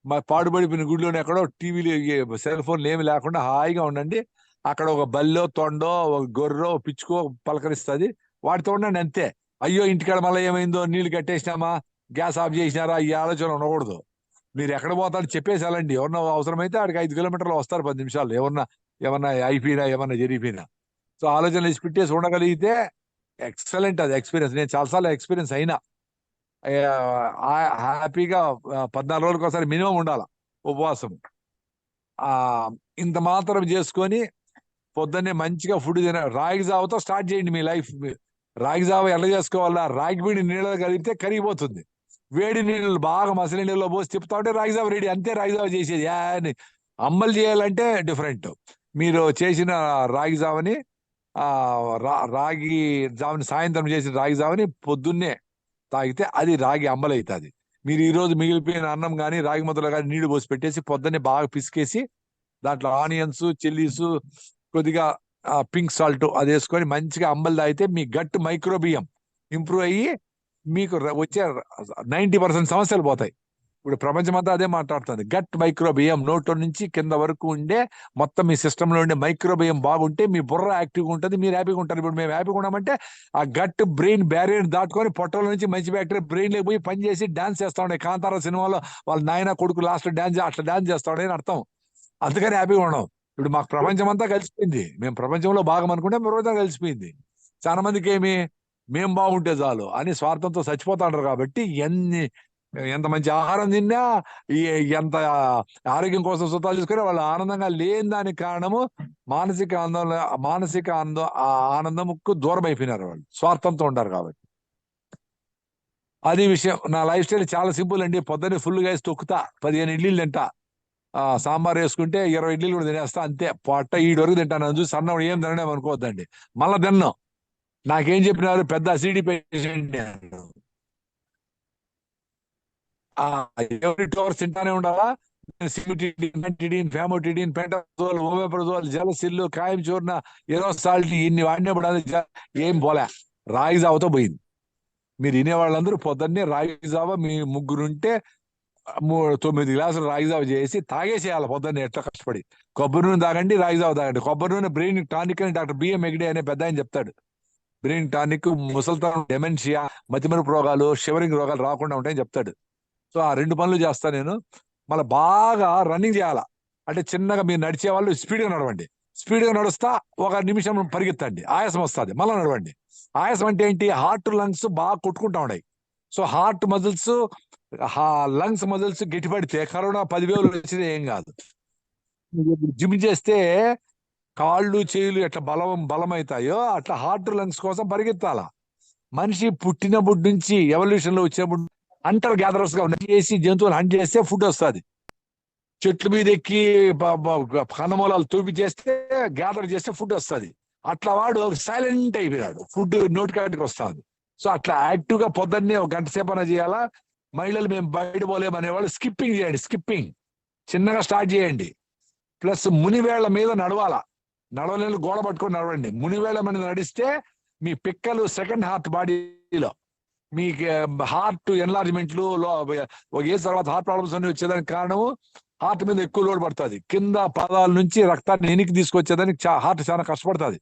మా పాడుబడిపోయిన గుడిలోనే ఎక్కడో టీవీలు సెల్ ఫోన్లు ఏమి లేకుండా హాయిగా ఉండండి. అక్కడ ఒక బల్లో తొండో ఒక గొర్రెో పిచ్చుకో పలకరిస్తుంది, వాటితో ఉండండి అంతే. అయ్యో ఇంటికాడ మళ్ళీ ఏమైందో, నీళ్లు కట్టేసినామా, గ్యాస్ ఆఫ్ చేసినారా, ఈ ఆలోచన ఉండకూడదు. మీరు ఎక్కడ పోతారో చెప్పేసి వెళ్ళండి. ఎవరన్నా అవసరమైతే ఆడికి 5 కిలోమీటర్లు వస్తారు 10 నిమిషాలు, ఏమన్నా అయిపోయినా ఏమన్నా జరిగిపోయినా. సో ఆలోచనలు వేసి పెట్టేసి ఉండగలిగితే ఎక్సలెంట్ అది ఎక్స్పీరియన్స్. నేను చాలాసార్లు ఎక్స్పీరియన్స్ అయినా. హ్యాపీగా 14 రోజులకు ఒకసారి మినిమం ఉండాలి ఉపవాసం. ఇంత మాత్రం చేసుకొని పొద్దున్నే మంచిగా ఫుడ్ రాగి జావతో స్టార్ట్ చేయండి మీ లైఫ్. రాగి జావ ఎలా చేసుకోవాలా, రాగి పిండి నీళ్ళలో కలిపితే కరిగిపోతుంది. వేడి నీళ్ళు బాగా మసలి నీళ్ళలో పోసి తిప్పుతా ఉంటే రాగి జావ రెడీ. అంతే రాగి జావ చేసేది. అమ్మలు చేయాలంటే డిఫరెంట్. మీరు చేసిన రాగి జావని రాగి జావని సాయంత్రం చేసిన రాగి జావని పొద్దున్నే తాగితే అది రాగి అమ్మలు అవుతుంది. మీరు ఈ రోజు మిగిలిపోయిన అన్నం కానీ రాగి ముద్దలు కానీ నీళ్లు పోసి పెట్టేసి పొద్దున్నే బాగా పిసికేసి దాంట్లో ఆనియన్స్, చిల్లీస్, కొద్దిగా పింక్ సాల్ట్ అది వేసుకొని మంచిగా అంబలు తాగితే మీ గట్ మైక్రోబియం ఇంప్రూవ్ అయ్యి మీకు వచ్చే 90% సమస్యలు పోతాయి. ఇప్పుడు ప్రపంచమంతా అదే మాట్లాడుతుంది. గట్ మైక్రోబియం, నోట్లో నుంచి కింద వరకు ఉండే మొత్తం మీ సిస్టంలో ఉండే మైక్రోబియం బాగుంటే మీ బుర్ర యాక్టివ్గా ఉంటుంది, మీరు హ్యాపీగా ఉంటారు. ఇప్పుడు మేము హ్యాపీగా ఉన్నామంటే ఆ గట్ బ్రెయిన్ బ్యారియర్ దాటుకొని పొట్టల నుంచి మంచి బ్యాక్టీరియా బ్రెయిన్లోకి పోయి పని చేసి డాన్స్ చేస్తా ఉండే. కాంతారా సినిమాలో వాళ్ళ నాయన కొడుకు లాస్ట్ డాన్స్ అట్లా డాన్స్ చేస్తా ఉండే అని అర్థం. అందుకని హ్యాపీగా ఉన్నాం. ఇప్పుడు మాకు ప్రపంచం అంతా కలిసిపోయింది. మేము ప్రపంచంలో భాగం అనుకుంటే ప్రపంచం కలిసిపోయింది. చాలా మందికి ఏమి మేం బాగుంటే చాలు అని స్వార్థంతో చచ్చిపోతా ఉంటారు. కాబట్టి ఎంత మంచి ఆహారం తిన్నా, ఎంత ఆరోగ్యం కోసం సుతాలు తీసుకుని వాళ్ళు ఆనందంగా లేని దానికి కారణము మానసిక ఆనందంకు దూరం అయిపోయినారు. వాళ్ళు స్వార్థంతో ఉంటారు కాబట్టి. అది విషయం. నా లైఫ్ స్టైల్ చాలా సింపుల్ అండి. పొద్దున్నే ఫుల్గా వేసి తొక్కుతా, 15 ఇడ్లీలు తింటా. సాంబార్ వేసుకుంటే 20 ఇడ్లీలు కూడా తినేస్తా. అంతే. పొట్ట ఈడు వరకు తింటాను. చూసి సన్నం ఏం తినడం అనుకోవద్దండి. మళ్ళా తిన్నాం. నాకేం చెప్పినారు, పెద్ద అసిడిటీ పేషెంట్. ఎవ్రీ 2 hours తింటానే ఉండాలా. సిమిటిడిన్, ఫామోటిడిన్, పెంటజోల్, ఓమెప్రజోల్, జలసిల్లు, కాయం చూర్ణ, ఎరోసాల్ట్ ఇన్ని వాడినప్పుడు అది ఏం పోలే. రాగి జావతో పోయింది. మీరు వినేవాళ్ళందరూ పొద్దున్నే రాగి జావ, మీ ముగ్గురుంటే 9 గ్లాసులు రాగి జావ చేసి తాగేసేయాలి పొద్దున్నే. ఎట్లా కష్టపడి కొబ్బరి నూనె తాగండి, రాగి జావ తాగండి. కొబ్బరి నూనె బ్రెయిన్ టానిక్ అని డాక్టర్ బిఎం ఎగ్డే అనే పెద్ద ఆయన చెప్తాడు. బ్రెయిన్ టానిక్ ముసలితనం, డెమెన్షియా, మతిమరుపు రోగాలు, షివరింగ్ రోగాలు రాకుండా ఉంటాయని చెప్తాడు. సో ఆ 2 పనులు చేస్తా నేను. మళ్ళీ బాగా రన్నింగ్ చేయాలా. అంటే చిన్నగా మీరు నడిచే వాళ్ళు స్పీడ్గా నడవండి. స్పీడ్గా నడుస్తా 1 నిమిషం పరిగెత్తండి, ఆయాసం వస్తుంది, మళ్ళీ నడవండి. ఆయాసం అంటే ఏంటి, హార్ట్ లంగ్స్ బాగా కొట్టుకుంటా ఉన్నాయి. So heart muscles, lungs muscles గట్టిపడితే కరోనా 10,000 వచ్చినా ఏం కాదు. జిమ్ చేస్తే కాళ్ళు చేతులు ఎట్లా బలమవుతాయో అట్లా హార్ట్ లంగ్స్ కోసం పరిగెత్తాలా. మనిషి పుట్టినప్పటి నుంచి ఎవల్యూషన్ లో వచ్చినప్పుడు హంటర్ గ్యాదరర్స్ గా చేసి జంతువులు హంట్ చేస్తే ఫుడ్ వస్తుంది. చెట్ల మీద ఎక్కి కన్నమూలాలు తూపి చేస్తే గ్యాదర్ చేస్తే ఫుడ్ వస్తుంది. అట్లా వాడు సైలెంట్ అయిపోయాడు, ఫుడ్ నోటికాటికి వస్తుంది. సో అట్లా యాక్టివ్ గా పొద్దున్నే 1 గంట సేపు అన్నా చేయాలా. మహిళలు మేము బయట పోలేము అనేవాళ్ళు స్కిప్పింగ్ చేయండి. స్కిప్పింగ్ చిన్నగా స్టార్ట్ చేయండి. ప్లస్ మునివేళ్ల మీద నడవాలా. నడవలేని గోడ పట్టుకొని నడవండి. మునివేళ్ల మీద నడిస్తే మీ పిక్కలు సెకండ్ హార్ట్ బాడీలో మీకు హార్ట్ ఎన్లార్జ్మెంట్లు ఏజ్ తర్వాత హార్ట్ ప్రాబ్లమ్స్ అన్ని వచ్చేదానికి కారణము హార్ట్ మీద ఎక్కువ లోడ్ పడుతుంది. కింద పాదాల నుంచి రక్తాన్ని వెనక్కి తీసుకొచ్చేదానికి హార్ట్ చాలా కష్టపడుతుంది.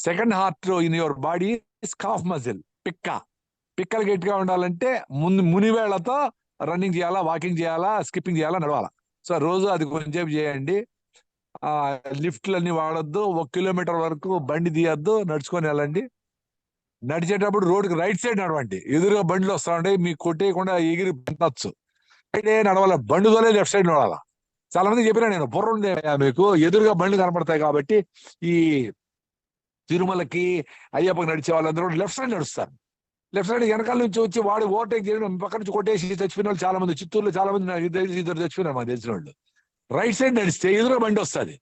Second heart in your body calf muscle, పిక్కలు గట్టిగా ఉండాలంటే మునివేళ్లతో రన్నింగ్ చేయాలా, వాకింగ్ చేయాలా, స్కిప్పింగ్ చేయాలా, నడవాలా. సో రోజు అది కొంచెంసేపు చేయండి. లిఫ్ట్లన్నీ వాడొద్దు. 1 కిలోమీటర్ వరకు బండి తీయద్దు, నడుచుకొని వెళ్ళండి. నడిచేటప్పుడు రోడ్డుకి రైట్ సైడ్ నడవండి. ఎదురుగా బండ్లు వస్తా ఉంటాయి, మీకు కొట్టేయకుండా ఎగిరి పంటచ్చు. నడవాల, బండి తోలే లెఫ్ట్ సైడ్ నడవాలా. చాలా మంది చెప్పినా నేను, బుర్ర ఉంది మీకు, ఎదురుగా బండ్లు కనపడతాయి కాబట్టి ఈ తిరుమలకి అయ్యప్పకి నడిచే వాళ్ళందరూ లెఫ్ట్ సైడ్ నడుస్తారు. లెఫ్ట్ సైడ్ వెనకాల నుంచి వచ్చి వాడు ఓవర్టేక్ చేయడం, పక్క నుంచి కొట్టేసి చచ్చిపోయిన వాళ్ళు చాలా మంది, చిత్తూరులో చాలా మంది ఇద్దరు చచ్చిపోయినారు మాకు తెలిసిన వాళ్ళు. రైట్ సైడ్ నడిస్తే ఎదురుగా బండి వస్తుంది.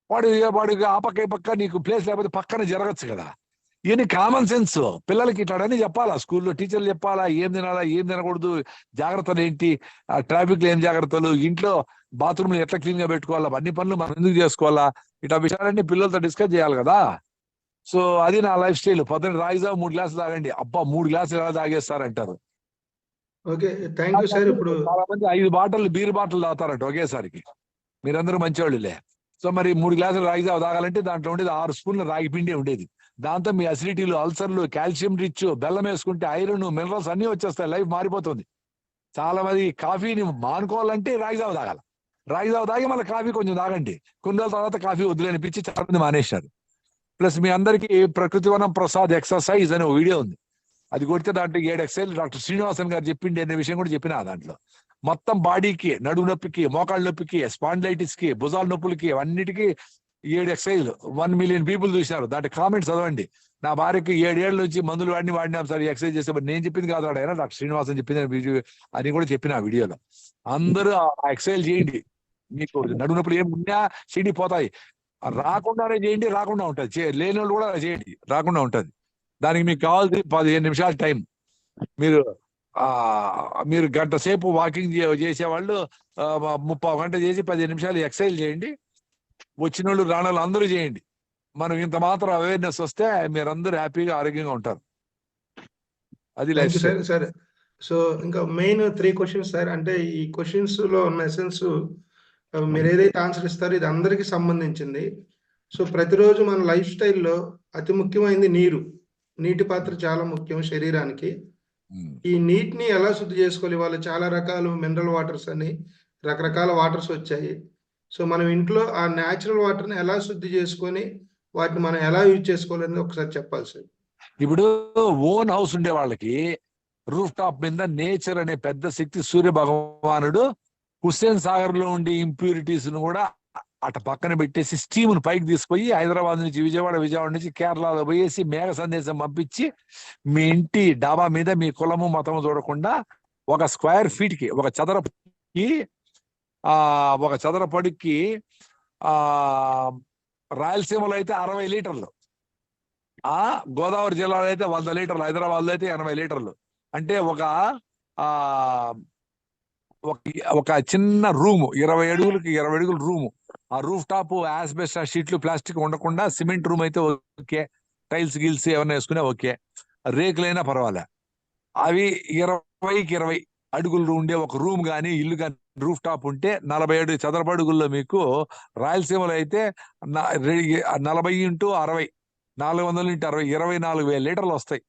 వాడికి ఆ పక్క ఈ పక్క నీకు ప్లేస్ లేకపోతే పక్కన జరగచ్చు కదా. ఇవన్నీ కామన్ సెన్స్. పిల్లలకి ఇట్లాడని చెప్పాలా, స్కూల్లో టీచర్లు చెప్పాలా, ఏం తినాలా ఏం తినకూడదు, జాగ్రత్తలు ఏంటి, ట్రాఫిక్ లో ఏం జాగ్రత్తలు, ఇంట్లో బాత్రూమ్లు ఎట్లా క్లీన్ గా పెట్టుకోవాలా, అన్ని పనులు మనం ఎందుకు చేసుకోవాలా, ఇట్లా విషయాలన్నీ పిల్లలతో డిస్కస్ చేయాలి కదా. సో అది నా లైఫ్ స్టైల్. పొద్దున్న రాయిజా 3 గ్లాసులు తాగండి. అబ్బా 3 గ్లాసులు ఎలా తాగేస్తారంటారు. Okay, thank you sir. ఇప్పుడు చాలా మంది 5 బాటిల్ బీర్ బాటిల్ తాగుతారంట ఒకేసారికి. మీరందరూ మంచివాళ్ళులే. సో మరి 3 గ్లాసులు రాగిజావ తాగాలంటే దాంట్లో ఉండేది 6 స్పూన్ల రాగి పిండి ఉండేది. దాంతో మీ అసిడిటీలు, అల్సర్లు, కాల్షియం రిచ్, బెల్లం వేసుకుంటే ఐరన్, మినరల్స్ అన్ని వచ్చేస్తాయి. లైఫ్ మారిపోతుంది. చాలా మంది కాఫీని మానుకోవాలంటే రాగిజావ తాగాలి. రాగిజావ తాగి మళ్ళీ కాఫీ కొంచెం తాగండి. కొన్ని రోజుల తర్వాత కాఫీ వదిలేనిపించి చాలా మంది మానేశారు. ప్లస్ మీ అందరికీ ప్రకృతి వనం ప్రసాద్ ఎక్సర్సైజ్ అనే వీడియో ఉంది. అది కొడితే దాంట్లో 7 ఎక్సైజ్ డాక్టర్ శ్రీనివాసన్ గారు చెప్పిండి అనే విషయం కూడా చెప్పిన దాంట్లో. మొత్తం బాడీకి, నడుము నొప్పికి, మోకాళ్ళ నొప్పికి, స్పాండిలైటిస్ కి, భుజాల నొప్పులకి, అన్నిటికీ 7 ఎక్సైజ్. 1 మిలియన్ పీపుల్ చూశారు. దాంట్లో కామెంట్స్ చదవండి. నా భార్యకి 7 ఏళ్ల నుంచి మందులు వాడినాం సార్ ఎక్సైజ్ చేస్తే. నేను చెప్పింది కాదు ఆయన, డాక్టర్ శ్రీనివాసన్ చెప్పింది అని కూడా చెప్పిన ఆ వీడియోలో. అందరూ ఆ ఎక్సైజ్ చేయండి. మీకు నడుము నొప్పులు ఏమి ఉన్నా చెడిపోతాయి. రాకుండానే చేయండి, రాకుండా ఉంటుంది. లేని వాళ్ళు కూడా చేయండి, రాకుండా ఉంటుంది. దానికి మీకు కావాల్సి 15 నిమిషాల టైం. మీరు గంట సేపు వాకింగ్ చేసేవాళ్ళు 30 గంట చేసి 15 నిమిషాలు ఎక్సర్సైజ్ చేయండి. వచ్చిన వాళ్ళు రాణాలు అందరూ చేయండి. మనం ఇంత మాత్రం అవేర్నెస్ వస్తే మీరందరూ హ్యాపీగా ఆరోగ్యంగా ఉంటారు. అది లైఫ్ స్టైల్. సార్. సో ఇంకా మెయిన్ 3 క్వశ్చన్స్ సార్. అంటే ఈ క్వశ్చన్స్ లో ఉన్న ఎసెన్స్ మీరు ఏదైతే ఆన్సర్ ఇస్తారో ఇది అందరికీ సంబంధించింది. సో ప్రతిరోజు మన లైఫ్ స్టైల్లో అతి ముఖ్యమైనది నీరు. నీటి పాత్ర చాలా ముఖ్యం శరీరానికి. ఈ నీటిని ఎలా శుద్ధి చేసుకోవాలి? వాళ్ళు చాలా రకాలు మినరల్ వాటర్స్ అని రకరకాల వాటర్స్ వచ్చాయి. సో మనం ఇంట్లో ఆ న్యాచురల్ వాటర్ని ఎలా శుద్ధి చేసుకొని వాటిని మనం ఎలా యూజ్ చేసుకోవాలని ఒకసారి చెప్పాలి సార్. ఇప్పుడు ఓన్ హౌస్ ఉండే వాళ్ళకి రూఫ్ టాప్ మీద నేచర్ అనే పెద్ద శక్తి సూర్య భగవానుడు హుస్సేన్ సాగర్ లో ఉండే ఇంప్యూరిటీస్ ను కూడా అటు పక్కన పెట్టేసి స్టీమును పైకి తీసుకుపోయి హైదరాబాద్ నుంచి విజయవాడ నుంచి కేరళలో పోయేసి మేఘ సందేశం పంపించి మీ ఇంటి డాబా మీద మీ కులము మతము చూడకుండా ఒక స్క్వేర్ ఫీట్ కి, ఒక చదరపడికి రాయలసీమలో అయితే 60 లీటర్లు, గోదావరి జిల్లాలో అయితే 100 లీటర్లు, హైదరాబాద్ లో అయితే 80 లీటర్లు. అంటే ఒక చిన్న రూము, 20 అడుగులకి 20 అడుగుల రూము. ఆ రూఫ్ టాప్ యాస్బెస్టాస్ షీట్లు, ప్లాస్టిక్ ఉండకుండా సిమెంట్ రూమ్ అయితే ఓకే, టైల్స్ గిల్స్ ఏమన్నా వేసుకునే ఓకే, రేకులైనా పర్వాలే. అవి 20కి 20 అడుగులు ఉండే ఒక రూమ్ కానీ ఇల్లు కానీ రూఫ్ టాప్ ఉంటే 47 చదరపు అడుగుల్లో మీకు రాయలసీమలో అయితే 40 × 60 400 × 60 24,000 లీటర్లు వస్తాయి.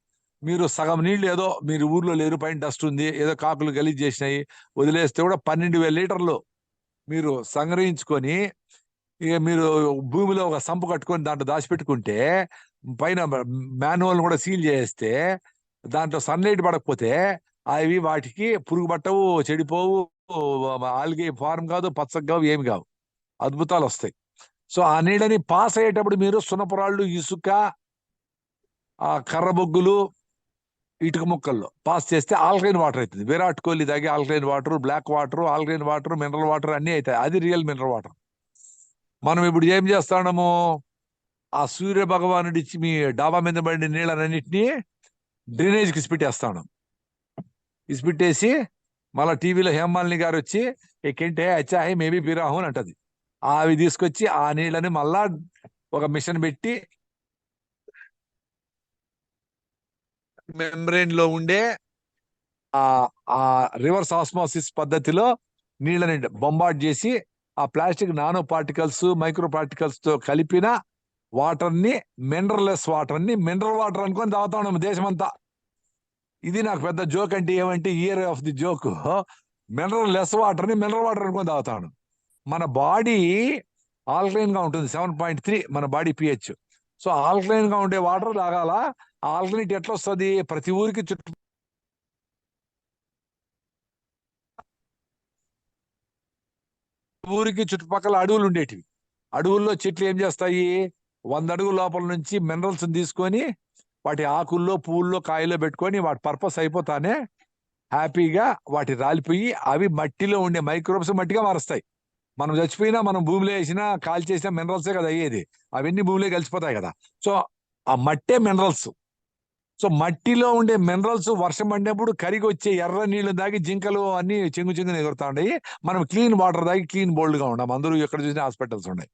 మీరు సగం నీళ్లు ఏదో మీరు ఊర్లో లేరు, పైన డస్ట్ ఉంది, ఏదో కాకులు గలీజ్ చేసినాయి వదిలేస్తే కూడా 12,000 లీటర్లు మీరు సంగ్రహించుకొని మీరు భూమిలో ఒక సంపు కట్టుకొని దాంట్లో దాచిపెట్టుకుంటే, పైన మాన్యువల్ కూడా సీల్ చేస్తే దాంట్లో సన్లైట్ పడకపోతే అవి వాటికి పురుగు పట్టవు, చెడిపోవు, ఆల్గే ఫార్మ్ కాదు, పచ్చగావు, ఏమి కావు, అద్భుతాలు వస్తాయి. సో ఆ నీళ్ళని పాస్ అయ్యేటప్పుడు మీరు సున్నపురాళ్ళు, ఇసుక, కర్ర బొగ్గులు, ఇటుక ముక్కల్లో పాస్ చేస్తే ఆల్కలైన్ వాటర్ అవుతుంది. విరాట్ కోహ్లీ తాగే alkaline water, black water, alkaline water, mineral water అన్నీ అవుతాయి. అది రియల్ మినరల్ వాటర్. మనం ఇప్పుడు ఏం చేస్తాము, ఆ సూర్య భగవానుడి ఇచ్చి మీ డాబా మీద పడిన నీళ్ళన్నింటినీ డ్రైనేజ్కి ఇసిపెట్టేస్తాను. ఇసిపెట్టేసి మళ్ళీ టీవీలో హేమాలిని గారు వచ్చి ఎక్కింటే అచ్చా హై మేబీ పిరాహు అని అంటది. అవి తీసుకొచ్చి ఆ నీళ్ళని మళ్ళా ఒక మిషన్ పెట్టి మెంబ్రెయిన్ లో ఉండే ఆ రివర్స్ ఆస్మోసిస్ పద్ధతిలో నీళ్ళని బొంబార్డ్ చేసి ఆ plastic nano particles, micro particles తో కలిపిన వాటర్ ని, మినరల్లెస్ వాటర్ ని మినరల్ వాటర్ అనుకొని తాగుతా ఉన్నాము దేశమంతా. ఇది నాకు పెద్ద జోక్. అంటే ఏమంటే year of the joke, mineral less water ని మినరల్ వాటర్ అనుకొని తాగుతాను. మన బాడీ ఆల్కలైన్ గా ఉంటుంది, 7.3 మన బాడీ pH. సో ఆల్కలైన్ గా ఉండే వాటర్ తాగాల. ఆల్కలైన్ ఎట్లా వస్తుంది? ప్రతి ఊరికి చుట్టుపక్కల అడవులు ఉండేటివి. అడవుల్లో చెట్లు ఏం చేస్తాయి, 100 అడుగుల లోపల నుంచి మినరల్స్ తీసుకొని వాటి ఆకుల్లో, పువ్వుల్లో, కాయల్లో పెట్టుకొని వాటి పర్పస్ అయిపోతానే హ్యాపీగా వాటి రాలిపోయి అవి మట్టిలో ఉండే మైక్రోబ్స్ మట్టిగా మారుస్తాయి. మనం చచ్చిపోయినా, మనం భూమిలో వేసినా, కాల్ చేసినా మినరల్సే కదా అయ్యేది. అవన్నీ భూమిలో కలిసిపోతాయి కదా. సో ఆ మట్టే మినరల్స్. సో మట్టిలో ఉండే మినరల్స్ వర్షం పడినప్పుడు కరిగి వచ్చే ఎర్ర నీళ్లు దాగి జింకలు అన్ని చెంగు చెంగుని ఎగురుతా ఉన్నాయి. మనం క్లీన్ వాటర్ దాగి క్లీన్ బోల్డ్ గా ఉన్నాం. అందరూ ఎక్కడ చూసినా హాస్పిటల్స్ ఉన్నాయి.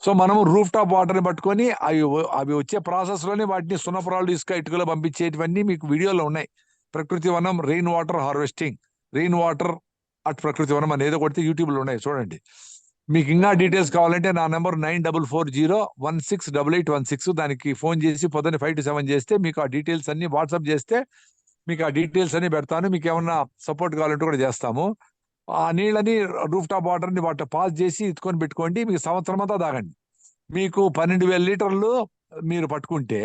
సో మనము రూఫ్ టాప్ వాటర్ ని పట్టుకొని అవి వచ్చే ప్రాసెస్ లోనే వాటిని సున్నపురాలు ఇసుక ఇటుకలో పంపించేటివన్నీ మీకు వీడియోలో ఉన్నాయి. ప్రకృతి వనం rain water harvesting, rain water at ప్రకృతి వనం అని ఏదో కొడితే యూట్యూబ్ లో ఉన్నాయి, చూడండి. మీకు ఇంకా డీటెయిల్స్ కావాలంటే నా నెంబర్ 9440168816. దానికి ఫోన్ చేసి పొద్దున్న 5 to 7 చేస్తే మీకు ఆ డీటెయిల్స్ అన్ని వాట్సాప్ చేస్తే మీకు ఆ డీటెయిల్స్ అన్ని పెడతాను. మీకు ఏమన్నా సపోర్ట్ కావాలంటే కూడా చేస్తాము. ఆ నీళ్ళని రూఫ్ టాప్ వాటర్ ని వాటర్ పాస్ చేసి ఎత్తుకొని పెట్టుకోండి. మీకు సంవత్సరం అంతా తాగండి. మీకు 12,000 లీటర్లు మీరు పట్టుకుంటే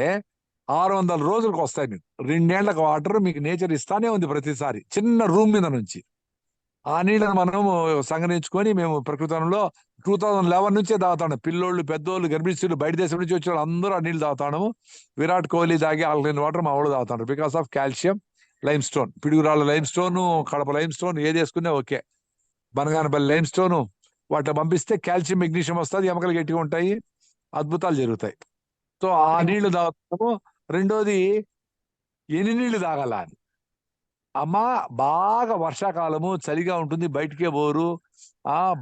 600 రోజులకు వస్తాయి. మీకు 2 ఏళ్లకు వాటర్ మీకు నేచర్ ఇస్తానే ఉంది ప్రతిసారి, చిన్న రూమ్ మీద నుంచి. ఆ నీళ్ళని మనం సంగ్రహించుకొని మేము ప్రకృతంలో 2011 నుంచే తాగుతాను. పిల్లోళ్ళు, పెద్దోళ్ళు, గర్భిణీలు, బయట దేశం నుంచి వచ్చే వాళ్ళు అందరూ ఆ నీళ్ళు తాగుతాము. విరాట్ కోహ్లీ తాగి ఆల్కలైన్ వాటర్ మా వాళ్ళు తాగుతారు. Because of calcium, lime stone, Piduguralla lime stone, Kadapa lime stone ఏది వేసుకున్నా ఓకే. బనగానపల్లి లైమ్ స్టోన్ వాటిని పంపిస్తే కాల్షియం, మెగ్నీషియం వస్తుంది, ఎముకలు గట్టిగా ఉంటాయి, అద్భుతాలు జరుగుతాయి. సో ఆ నీళ్లు తాగుతాము. రెండోది ఎన్ని నీళ్లు తాగాల అని. అమ్మా బాగా వర్షాకాలము చలిగా ఉంటుంది, బయటికే పోరు,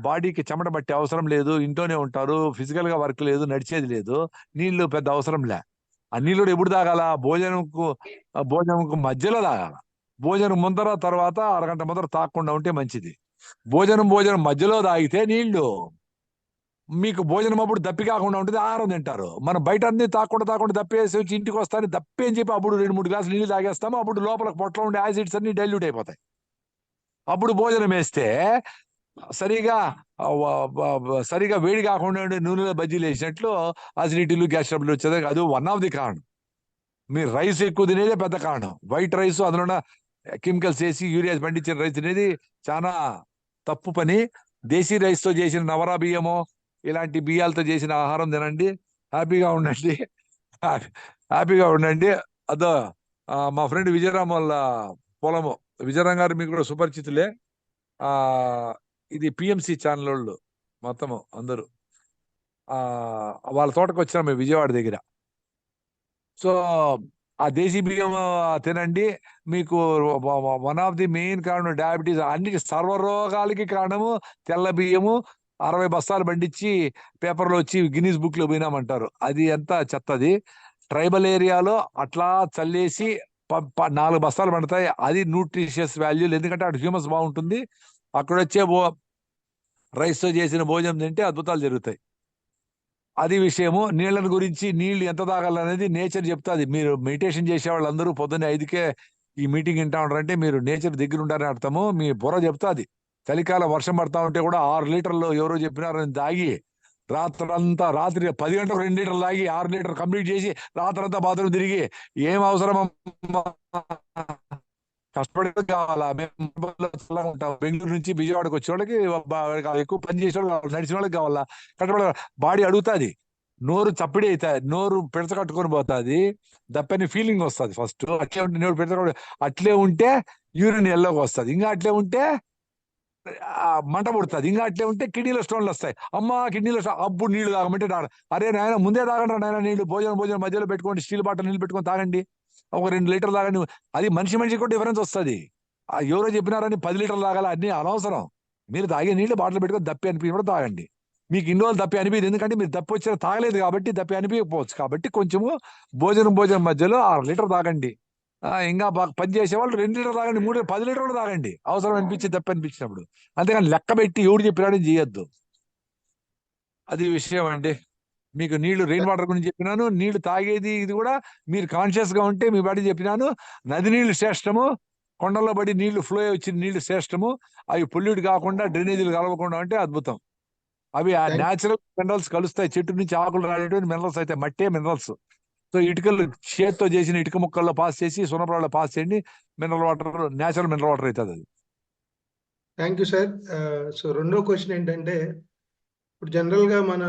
బాడీకి చెమట పట్టే అవసరం లేదు, ఇంట్లోనే ఉంటారు, ఫిజికల్ గా వర్క్ లేదు, నడిచేది లేదు, నీళ్లు పెద్ద అవసరం లే. ఆ నీళ్ళు ఎప్పుడు తాగాల? భోజనంకు మధ్యలో తాగాల. భోజనం ముందర తర్వాత అరగంట ముందర తాగకుండా ఉంటే మంచిది. భోజనం మధ్యలో తాగితే నీళ్లు మీకు భోజనం అప్పుడు దప్పి కాకుండా ఉంటుంది, ఆహారం తింటారు. మనం బయట అన్ని తాకుండా దప్పేసి వచ్చి ఇంటికి వస్తాను దప్పి అని చెప్పి అప్పుడు 2-3 గ్లాసులు నీళ్ళు తాగేస్తాము. అప్పుడు లోపల పొట్టలో ఉండే యాసిడ్స్ అన్ని డైల్యూట్ అయిపోతాయి. అప్పుడు భోజనం వేస్తే సరిగా వేడి కాకుండా నూనెలో బజ్జీలు వేసినట్లు అసిడిటీలు, గ్యాస్ ట్రబుల్ వచ్చేది. అది వన్ ఆఫ్ ది కారణం. మీరు రైస్ ఎక్కువ తినేదే పెద్ద కారణం. వైట్ రైస్, అందులో కెమికల్స్ వేసి యూరియా పండించిన రైస్ తినేది చాలా తప్పు పని. దేశీ రైస్ తో చేసిన నవరా బియ్యమో ఇలాంటి బియ్యాలతో చేసిన ఆహారం తినండి. హ్యాపీగా ఉండండి. అదో మా ఫ్రెండ్ విజయరామ్ వాళ్ళ పొలము, విజయరామ్ గారు మీకు కూడా సుపరిచితులే. ఇది పిఎంసి ఛానల్ వాళ్ళు మొత్తము అందరూ వాళ్ళ తోటకు వచ్చినాం మేము విజయవాడ దగ్గర. సో ఆ దేశీ బియ్యం తినండి. మీకు వన్ ఆఫ్ ది మెయిన్ కారణం డయాబెటీస్, అన్నిటి సర్వరోగాలకి కారణము తెల్ల బియ్యము. 60 బస్తాలు పండించి పేపర్లో వచ్చి గిన్నీస్ బుక్ లో పోయినామంటారు. అది ఎంత చెత్తది. ట్రైబల్ ఏరియాలో అట్లా చల్లేసి 4 బస్తాలు పండుతాయి. అది న్యూట్రిషియస్ వాల్యూలు, ఎందుకంటే అటు హ్యూమస్ బాగుంటుంది. అక్కడ వచ్చే రైస్ తో చేసిన భోజనం తింటే అద్భుతాలు జరుగుతాయి. అది విషయము. నీళ్ళని గురించి, నీళ్లు ఎంత తాగాలనేది నేచర్ చెప్తాది. మీరు మెడిటేషన్ చేసే వాళ్ళందరూ పొద్దున్న 5కే ఈ మీటింగ్ వింటా ఉంటారంటే మీరు నేచర్ దగ్గర ఉంటారని అర్థము. మీ బుర్ర చెప్తాది. చలికాలం వర్షం పడతా ఉంటే కూడా 6 లీటర్లు ఎవరో చెప్పినారని తాగి రాత్రి 10 గంటలకు 2 లీటర్లు తాగి 6 లీటర్ కంప్లీట్ చేసి రాత్రంతా బాత్రూమ్ తిరిగి ఏం అవసరం కష్టపడి కావాలా? మేము చల్లగా ఉంటాం. బెంగళూరు నుంచి విజయవాడకు వచ్చే వాళ్ళకి ఎక్కువ పని చేసే వాళ్ళు కావాలి, నడిచిన వాళ్ళకి కావాలా? కష్టపడ బాడీ అడుగుతుంది, నోరు చప్పిడి అవుతుంది, నోరు పెడత కట్టుకొని పోతుంది, దప్పని ఫీలింగ్ వస్తుంది. ఫస్ట్ అట్లే ఉంటే నోరు పెడత అట్లే ఉంటే యూరిన్ ఎల్లోకి వస్తుంది, ఇంకా అట్లే ఉంటే మంట పుడుతుంది, ఇంకా అట్లే ఉంటే కిడ్నీలో స్టోన్లు వస్తాయి. అమ్మ కిడ్నీలో అప్పుడు నీళ్లు తాగమంటే అరే నాయన ముందే తాగండి నాయన నీళ్లు. భోజనం మధ్యలో పెట్టుకోండి, స్టీల్ బాటిల్ నీళ్ళు పెట్టుకొని తాగండి, ఒక 2 లీటర్లు తాగండి. అది మనిషి కూడా డిఫరెన్స్ వస్తుంది. ఎవరో చెప్పినారని 10 లీటర్లు తాగాలి, అన్ని అనవసరం. మీరు తాగే నీళ్లు బాటిల్ పెట్టుకొని దప్పి అనిపించినప్పుడు తాగండి. మీకు ఇన్ని రోజులు దప్పి అనిపించదు, ఎందుకంటే మీరు దప్పి వచ్చిన తాగలేదు కాబట్టి దప్పి అనిపించకపోవచ్చు. కాబట్టి కొంచెము భోజనం మధ్యలో 6 లీటర్ తాగండి. ఇంకా బాగా పని చేసేవాళ్ళు 2 లీటర్లు తాగండి, 10 లీటర్లు తాగండి అవసరం అనిపించి దప్పి అనిపించినప్పుడు. అంతేగాని లెక్క పెట్టి ఎవడు చెప్పినాడని చేయొద్దు. అది విషయం అండి. మీకు నీళ్లు రెయిన్ వాటర్ గురించి చెప్పినాను. నీళ్లు తాగేది ఇది కూడా మీరు కాన్షియస్ గా ఉంటే మీ బాడీ చెప్పినాను. నది నీళ్లు శ్రేష్టము, కొండల్లో పడి నీళ్లు ఫ్లో వచ్చిన నీళ్లు శ్రేష్టము. అవి పొల్యూట్ కాకుండా డ్రైనేజీలు కలవకుండా ఉంటే అద్భుతం. అవి ఆ న్యాచురల్ మినరల్స్ కలుస్తాయి. చెట్టు నుంచి ఆకులు రాలేటువంటి మినరల్స్ అయితే మట్టే మినరల్స్. సో ఇటుకలు చేత్తో చేసిన ఇటుక ముక్కల్లో పాస్ చేసి సున్నపురాల్లో పాస్ చేయండి, mineral water, natural mineral water అవుతుంది అది. Thank you sir. సో రెండో క్వశ్చన్ ఏంటంటే, ఇప్పుడు జనరల్ గా మన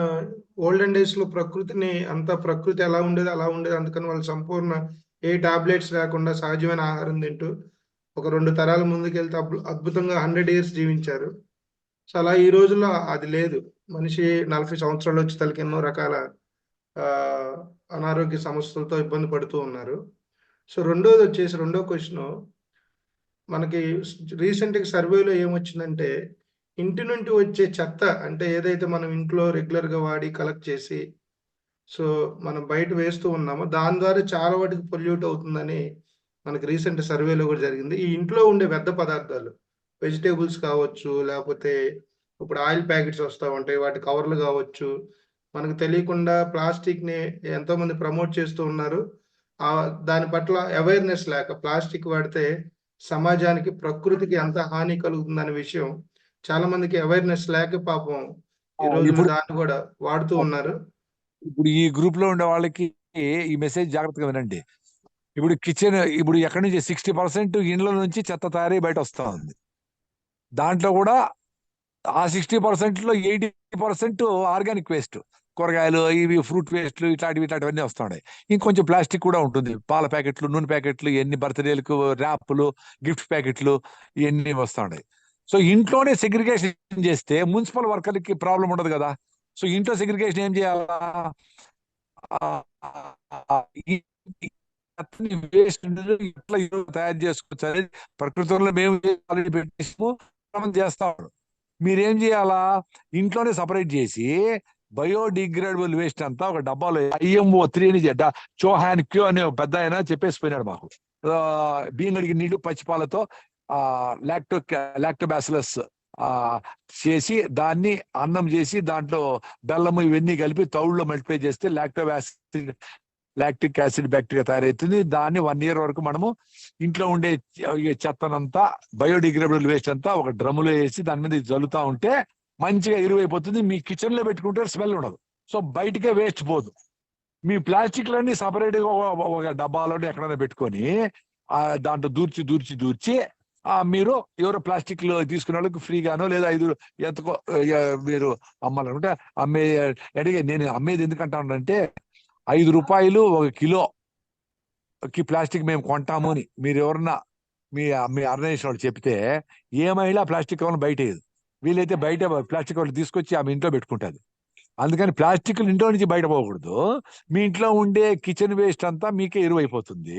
ఓల్డెన్ డేస్ లో ప్రకృతి ఎలా ఉండేది అలా ఉండేది. అందుకని వాళ్ళు సంపూర్ణ ఏ టాబ్లెట్స్ లేకుండా సహజమైన ఆహారం తింటూ ఒక 2 తరాల ముందుకెళ్తే అద్భుతంగా 100 years జీవించారు. సో అలా ఈ రోజుల్లో అది లేదు. మనిషి 40 సంవత్సరాలు వచ్చి తలకి ఎన్నో రకాల ఆ, అనారోగ్య సమస్యలతో ఇబ్బంది పడుతూ ఉన్నారు. సో రెండోది వచ్చేసి రెండో క్వశ్చన్, మనకి రీసెంట్గా సర్వేలో ఏమొచ్చిందంటే ఇంటి నుండి వచ్చే చెత్త, అంటే ఏదైతే మనం ఇంట్లో రెగ్యులర్గా వాడి కలెక్ట్ చేసి సో మనం బయట వేస్తూ ఉన్నామో దాని ద్వారా చాలా వాటికి పొల్యూట్ అవుతుందని మనకి రీసెంట్ సర్వేలో కూడా జరిగింది. ఈ ఇంట్లో ఉండే వ్యర్థ పదార్థాలు, వెజిటేబుల్స్ కావచ్చు, లేకపోతే ఇప్పుడు ఆయిల్ ప్యాకెట్స్ వస్తూ ఉంటాయి, వాటి కవర్లు కావచ్చు, మనకు తెలియకుండా ప్లాస్టిక్ని ఎంతోమంది ప్రమోట్ చేస్తూ ఉన్నారు. దాని పట్ల అవేర్నెస్ లేక ప్లాస్టిక్ వాడితే సమాజానికి ప్రకృతికి ఎంత హాని కలుగుతుందనే విషయం చాలా మందికి అవేర్నెస్ లేక పాపం ఈ రోజున ఇప్పుడు దాన్ని కూడా వాడుతూ ఉన్నారు. ఇప్పుడు ఈ గ్రూప్ లో ఉండే వాళ్ళకి ఈ మెసేజ్ జాగ్రత్తగా వినండి. ఇప్పుడు కిచెన్, ఇప్పుడు ఎక్కడి నుంచి 60% ఇండ్ల నుంచి చెత్త తయారీ బయట వస్తా ఉంది. దాంట్లో కూడా ఆ 60% లో 80% ఆర్గానిక్ వేస్ట్, కూరగాయలు, ఇవి ఫ్రూట్ వేస్ట్లు, ఇట్లాంటివన్నీ వస్తున్నాయి. ఇంకొంచెం ప్లాస్టిక్ కూడా ఉంటుంది. పాల ప్యాకెట్లు, నూనె ప్యాకెట్లు, ఎన్ని బర్త్డేలకు ర్యాప్లు, గిఫ్ట్ ప్యాకెట్లు, ఇవన్నీ వస్తున్నాయి. సో ఇంట్లోనే సెగ్రిగేషన్ చేస్తే మున్సిపల్ వర్కర్కి ప్రాబ్లం ఉండదు కదా. సో ఇంట్లో సెగ్రిగేషన్ ఏం చేయాలా, వేస్ట్ ఇట్లా తయారు చేసుకోవచ్చు అనేది ప్రకృతిలో మేము ఆల్రెడీ పెట్టేసాము, మనం చేస్తాం. మీరేం చేయాలా, ఇంట్లోనే సపరేట్ చేసి బయోడిగ్రేడబుల్ వేస్ట్ అంతా ఒక డబ్బాలో IMO 3 అని చోహాన్ క్యూ అనే పెద్ద ఆయన చెప్పేసిపోయినాడు మాకు. బియ్యం కడిగిన నీళ్లు పచ్చిపాలతో లాక్టోబాసిలస్ చేసి దాన్ని అన్నం చేసి దాంట్లో బెల్లము ఇవన్నీ కలిపి తౌడులో మల్టిప్లై చేస్తే లాక్టిక్ యాసిడ్ బ్యాక్టీరియా తయారవుతుంది. దాన్ని 1 year వరకు మనము ఇంట్లో ఉండే చెత్తనంతా, బయోడిగ్రేడబుల్ వేస్ట్ అంతా ఒక డ్రమ్ములో వేసి దాని మీద జల్లుతా ఉంటే మంచిగా ఎరువైపోతుంది. మీ కిచెన్ లో పెట్టుకుంటే స్మెల్ ఉండదు. సో బయటకే వేస్ట్ పోదు. మీ ప్లాస్టిక్లన్నీ సపరేట్ గా ఒక డబ్బాలో ఎక్కడైనా పెట్టుకొని దాంట్లో దూర్చి మీరు ఎవరో ప్లాస్టిక్ లో తీసుకునే వాళ్ళకి ఫ్రీగానో లేదా 5 ఎంతకో మీరు అమ్మాలనుకుంటే అడిగే. నేను అమ్మేది ఎందుకంటానంటే 5 రూపాయలు 1 కిలోకి ప్లాస్టిక్ మేము కొంటాము అని మీరు ఎవరన్నా మీ ఆర్గనైజేషన్ వాళ్ళు చెప్తే ఏ మహిళ ప్లాస్టిక్ కవర్లు బయట వేయదు. వీలైతే బయట ప్లాస్టిక్ కవర్లు తీసుకొచ్చి ఆమె ఇంట్లో పెట్టుకుంటుంది. అందుకని ప్లాస్టిక్ ఇంట్లో నుంచి బయట పోకూడదు. మీ ఇంట్లో ఉండే కిచెన్ వేస్ట్ అంతా మీకే ఎరువు అయిపోతుంది.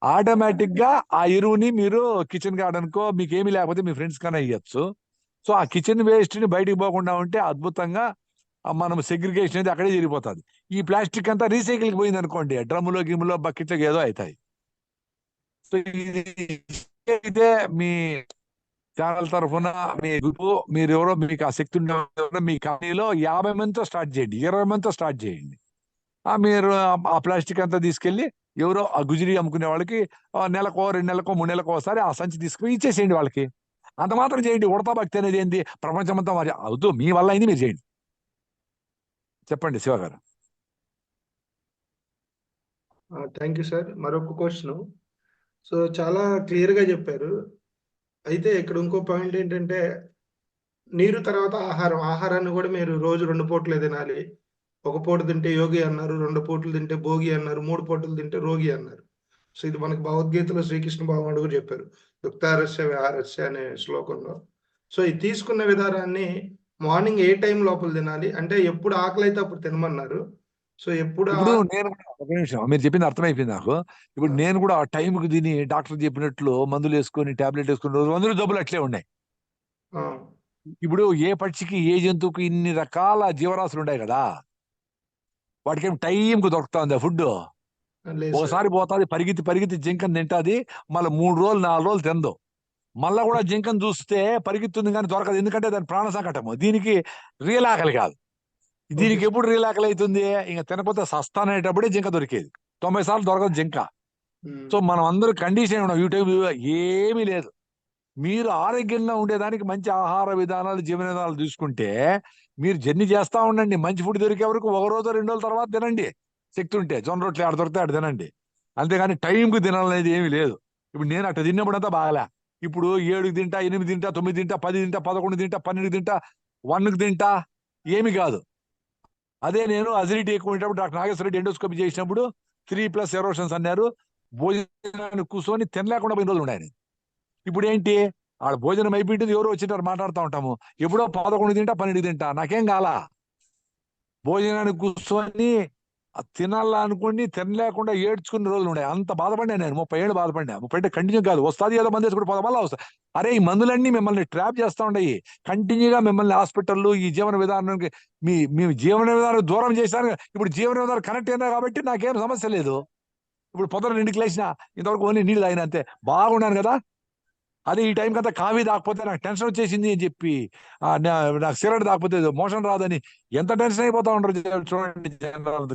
ఆటోమేటిక్ గా ఆ ఎరువుని మీరు కిచెన్ గార్డెన్ కో, మీకు ఏమి లేకపోతే మీ ఫ్రెండ్స్ కన్నా ఇవ్వచ్చు. సో ఆ కిచెన్ వేస్ట్ ని బయటకు పోకుండా ఉంటే అద్భుతంగా మనం సెగ్రిగేషన్ అనేది అక్కడే జరిగిపోతుంది. ఈ ప్లాస్టిక్ అంతా రీసైకిల్కి పోయింది అనుకోండి, డ్రమ్ములో గిమ్ములో బకెట్లకి ఏదో అవుతాయి. సో ఇదే మీ ఛానల్ తరఫున మీ గ్రూప్, మీరు ఎవరో మీకు ఆ శక్తి ఉన్న మీ కంపెనీలో 50 మందితో స్టార్ట్ చేయండి, 20 మందితో స్టార్ట్ చేయండి. మీరు ఆ ప్లాస్టిక్ అంతా తీసుకెళ్లి ఎవరో ఆ గుజిరి అమ్ముకునే వాళ్ళకి నెలకో 2 నెలలకో 3 నెలలకో ఒకసారి ఆ సంచి తీసుకుని ఇచ్చేసేయండి వాళ్ళకి. అంత మాత్రం చేయండి. ఉడతా భక్తి అనేది ఏంది, ప్రపంచమంతా అవుతూ మీ వల్ల అయింది మీరు చేయండి. చెప్పండి శివ గారు. Thank you sir. మరొక క్వశ్చన్. సో చాలా క్లియర్ గా చెప్పారు. అయితే ఇక్కడ ఇంకో పాయింట్ ఏంటంటే నీరు తర్వాత ఆహారాన్ని కూడా మీరు రోజు 2 పూటలే తినాలి. 1 పూట తింటే యోగి అన్నారు, 2 పూటలు తింటే భోగి అన్నారు, 3 పూటలు తింటే రోగి అన్నారు. సో ఇది మనకి భగవద్గీతలో శ్రీకృష్ణ భగవానుడు కూడా చెప్పారు, యుక్తారస్య విహారస్య అనే శ్లోకంలో. సో ఇది తీసుకున్న విధానాన్ని మార్నింగ్ ఏ టైం లోపల తినాలి అంటే ఎప్పుడు ఆకలి అయితే అప్పుడు తినమన్నారు. సో ఎప్పుడు ఇప్పుడు నేను ఒక నిమిషం, మీరు చెప్పింది అర్థమైపోయింది నాకు. ఇప్పుడు నేను కూడా ఆ టైంకి తిని డాక్టర్ చెప్పినట్లు మందులు వేసుకొని టాబ్లెట్ వేసుకుని రోజు 100 జబ్బులు అట్లే ఉన్నాయి. ఇప్పుడు ఏ పక్షికి ఏ జంతువుకి ఇన్ని రకాల జీవరాశులు ఉన్నాయి కదా, వాటికి ఏం టైంకి దొరుకుతా ఉంది ఫుడ్. ఒకసారి పోతాది పరిగెత్తి జింకను తింటాది, మళ్ళీ 3 రోజులు 4 రోజులు తిందో, మళ్ళా కూడా జింకను చూస్తే పరిగెత్తుంది కానీ దొరకదు. ఎందుకంటే దాని ప్రాణ సంకటము. దీనికి రియల్ ఆకలి కాదు. దీనికి ఎప్పుడు రియల్ ఆకలి అవుతుంది, ఇంకా తినకపోతే సస్తానేటప్పుడే జింక దొరికేది. 90 సార్లు దొరకదు జింక. సో మనం అందరూ కండిషన్ ఉన్నాం. యూట్యూబ్ ఏమీ లేదు. మీరు ఆరోగ్యంగా ఉండేదానికి మంచి ఆహార విధానాలు, జీవన విధానాలు తీసుకుంటే మీరు జర్నీ చేస్తా ఉండండి. మంచి ఫుడ్ దొరికే వరకు 1 రోజు 2 రోజుల తర్వాత తినండి. శక్తి ఉంటే జొన్న రొట్టెలు ఆడ దొరికితే ఆడ తినండి. అంతేగాని టైంకి తినాలనేది ఏమీ లేదు. ఇప్పుడు నేను అట్లా తిన్నప్పుడు అంతా బాగలే. ఇప్పుడు 7కి తింటా, 8 తింటా, 9 తింటా, 10 తింటా, 11 తింటా, 12 తింటా, 1కి తింటా, ఏమి కాదు. అదే నేను అసిడిటీ ఎక్కువ ఉండేటప్పుడు డాక్టర్ నాగేశ్వర రెడ్డి ఎండోస్కోపీ చేసినప్పుడు 3+ ఎరోషన్స్ అన్నారు. భోజనాన్ని కూర్చొని తినలేకుండా పోయిన రోజులు ఉన్నాయి. ఇప్పుడు ఏంటి, ఆడ భోజనం అయిపోయింది, ఎవరో వచ్చినారు మాట్లాడుతూ ఉంటాము. ఎప్పుడో 11 తింటా, 12 తింటా, నాకేం కాలా. భోజనానికి కూర్చొని తినాలా అనుకుని తినలేకుండా ఏడ్చుకునే రోజులు ఉన్నాయి. అంత బాధపడినా నేను 30 ఏళ్ళు బాధపడినా. 30 అంటే కంటిన్యూ కాదు, వస్తుంది ఏదో మంది వేసుకుంటే పోతాం, మళ్ళీ వస్తా. అరే ఈ మందులన్నీ మిమ్మల్ని ట్రాప్ చేస్తా ఉన్నాయి. కంటిన్యూగా మిమ్మల్ని హాస్పిటల్ ఈ జీవన విధానానికి మీ జీవన విధానం దూరం చేశాను. ఇప్పుడు జీవన విధానం కనెక్ట్ అయినా కాబట్టి నాకేం సమస్య లేదు. ఇప్పుడు పొద్దున 2కి లేచిన ఇంతవరకు ఓన్లీ నీళ్ళు తాగిన అంతే, బాగున్నాను కదా. అదే ఈ టైం కదా కాఫీ తాకపోతే నాకు టెన్షన్ వచ్చేసింది అని చెప్పి నాకు సిగరెట్ తాకపోతే మోషన్ రాదని ఎంత టెన్షన్ అయిపోతా ఉంటారు చూడండి.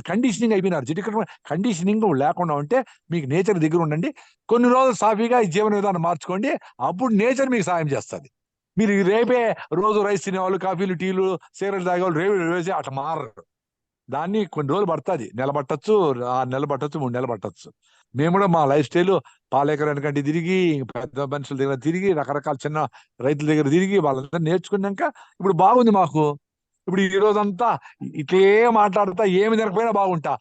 కండిషనింగ్ అయిపోయినారు. కండిషనింగ్ లేకుండా ఉంటే మీకు నేచర్ దగ్గర ఉండండి. కొన్ని రోజులు సాఫీగా ఈ జీవన విధానం మార్చుకోండి. అప్పుడు నేచర్ మీకు సాయం చేస్తుంది. మీరు రేపే రోజు రైస్ తినేవాళ్ళు, కాఫీలు, టీలు, సిగరెట్ తాగేవాళ్ళు రేపు వేసి అట్లా మారరు. దాన్ని కొన్ని రోజులు పడుతుంది. నెల పట్టచ్చు, 6 నెలలు పట్టచ్చు, 3 నెలలు పట్టచ్చు. మేము కూడా మా లైఫ్ స్టైల్ పాలేకరానికంటే తిరిగి, పెద్ద మనుషుల దగ్గర తిరిగి, రకరకాల చిన్న రైతుల దగ్గర తిరిగి వాళ్ళంతా నేర్చుకున్నాక ఇప్పుడు బాగుంది మాకు. ఇప్పుడు ఈ రోజంతా ఇట్లే మాట్లాడుతా ఏమి తినకపోయినా బాగుంటా.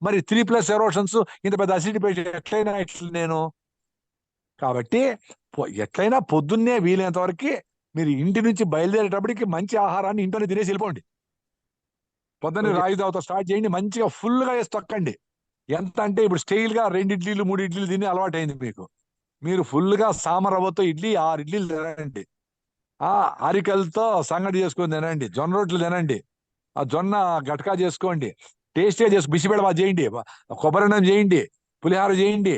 మరి 3+ ఎరోషన్స్, ఇంత పెద్ద అసిడిటీ పేషెంట్ ఎట్లయినా ఇట్లా నేను. కాబట్టి ఎట్లయినా పొద్దున్నే వీలైనంత వరకు మీరు ఇంటి నుంచి బయలుదేరేటప్పటికి మంచి ఆహారాన్ని ఇంట్లోనే తినేసి వెళ్ళిపోండి. పొద్దున్నే రాగి దావతో స్టార్ట్ చేయండి. మంచిగా ఫుల్గా వేసి తొక్కండి. ఎంత అంటే ఇప్పుడు స్టైల్గా 2 ఇడ్లీలు 3 ఇడ్లీలు తిని అలవాటు అయింది మీకు. మీరు ఫుల్గా సామరవ్వతో 6 ఇడ్లీలు తినండి. అరికలతో సంగటి చేసుకొని తినండి. జొన్న రొట్టెలు తినండి. ఆ జొన్న గట్కా చేసుకోండి. టేస్ట్గా బిసిబెడవా చేయండి. కొబ్బరన్నం చేయండి. పులిహార చేయండి.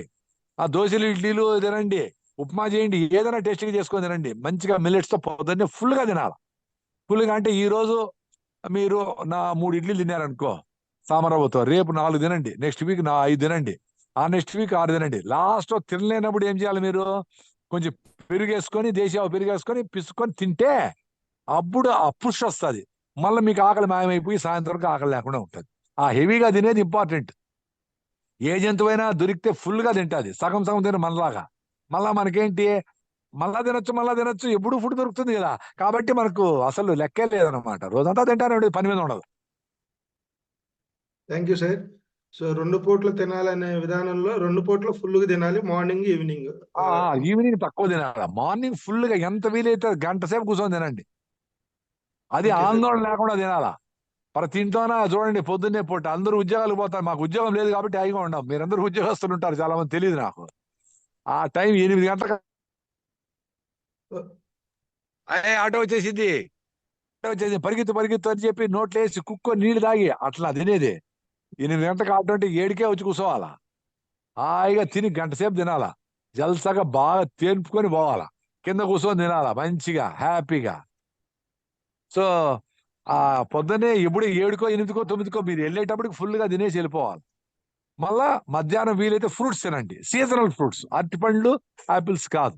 దోశలు ఇడ్లీలు తినండి. ఉప్మా చేయండి. ఏదైనా టేస్ట్గా చేసుకొని తినండి. మంచిగా మిల్లెట్స్తో పొద్దున్నే ఫుల్గా తినాలి. ఫుల్గా అంటే ఈరోజు మీరు 3 ఇడ్లీలు తిన్నారనుకో సామరవ్వతో, రేపు 4 తినండి. నెక్స్ట్ వీక్ 5 తినండి. నెక్స్ట్ వీక్ 6 తినండి. లాస్ట్ తినలేనప్పుడు ఏం చేయాలి? మీరు కొంచెం పెరుగేసుకొని, దేశీయావు పెరుగేసుకొని పిసుకొని తింటే అప్పుడు ఆ పుష్ వస్తుంది. మళ్ళీ మీకు ఆకలి మాయమైపోయి సాయంత్రం ఆకలి లేకుండా ఉంటుంది. హెవీగా తినేది ఇంపార్టెంట్. ఏ జంతువైనా దొరికితే ఫుల్గా తింటుంది. సగం సగం తిన మనలాగా. మళ్ళా మనకేంటి, మళ్ళా తినొచ్చు. ఎప్పుడు ఫుడ్ దొరుకుతుంది కదా. కాబట్టి మనకు అసలు లెక్కే లేదనమాట. రోజంతా తింటానే పని మీద ఉండదు. Thank you sir. సో 2 పూట్లు తినాలనే విధానంలో 2 పూట్లు ఫుల్గా తినాలి, మార్నింగ్ ఈవినింగ్. ఈవినింగ్ తక్కువ తినాలి. మార్నింగ్ ఫుల్గా ఎంత వీలైతే గంట సేపు కూర్చొని తినండి. అది Okay, sir. ఆందోళన లేకుండా తినాలా. ప్రతి ఇంట్లోనా చూడండి పొద్దున్నే పూట అందరూ ఉద్యోగాలు పోతారు. మాకు ఉద్యోగం లేదు కాబట్టి హాయిగా ఉండం. మీరందరూ ఉద్యోగస్తులు ఉంటారు, చాలా మంది తెలియదు నాకు. ఆ టైం 8 గంటలకు ఆటో వచ్చేసింది పరిగెత్తు అని చెప్పి నోట్లో వేసి కుక్కొని నీళ్లు తాగి అట్లా తినేది. 8 గంటలకు ఆటో అంటే 7కే వచ్చి కూర్చోవాలా. హాయిగా తిని గంట సేపు తినాలా. జల్సగా బాగా తేన్పుకొని పోవాలా. కింద కూర్చొని తినాలా మంచిగా హ్యాపీగా. సో పొద్దున్నే ఎప్పుడు 7కో 8కో 9కో మీరు వెళ్ళేటప్పటికి ఫుల్గా తినేసి వెళ్ళిపోవాలి. మళ్ళా మధ్యాహ్నం వీలైతే ఫ్రూట్స్ తినండి. సీజనల్ ఫ్రూట్స్, అరటిపండ్లు, ఆపిల్స్ కాదు.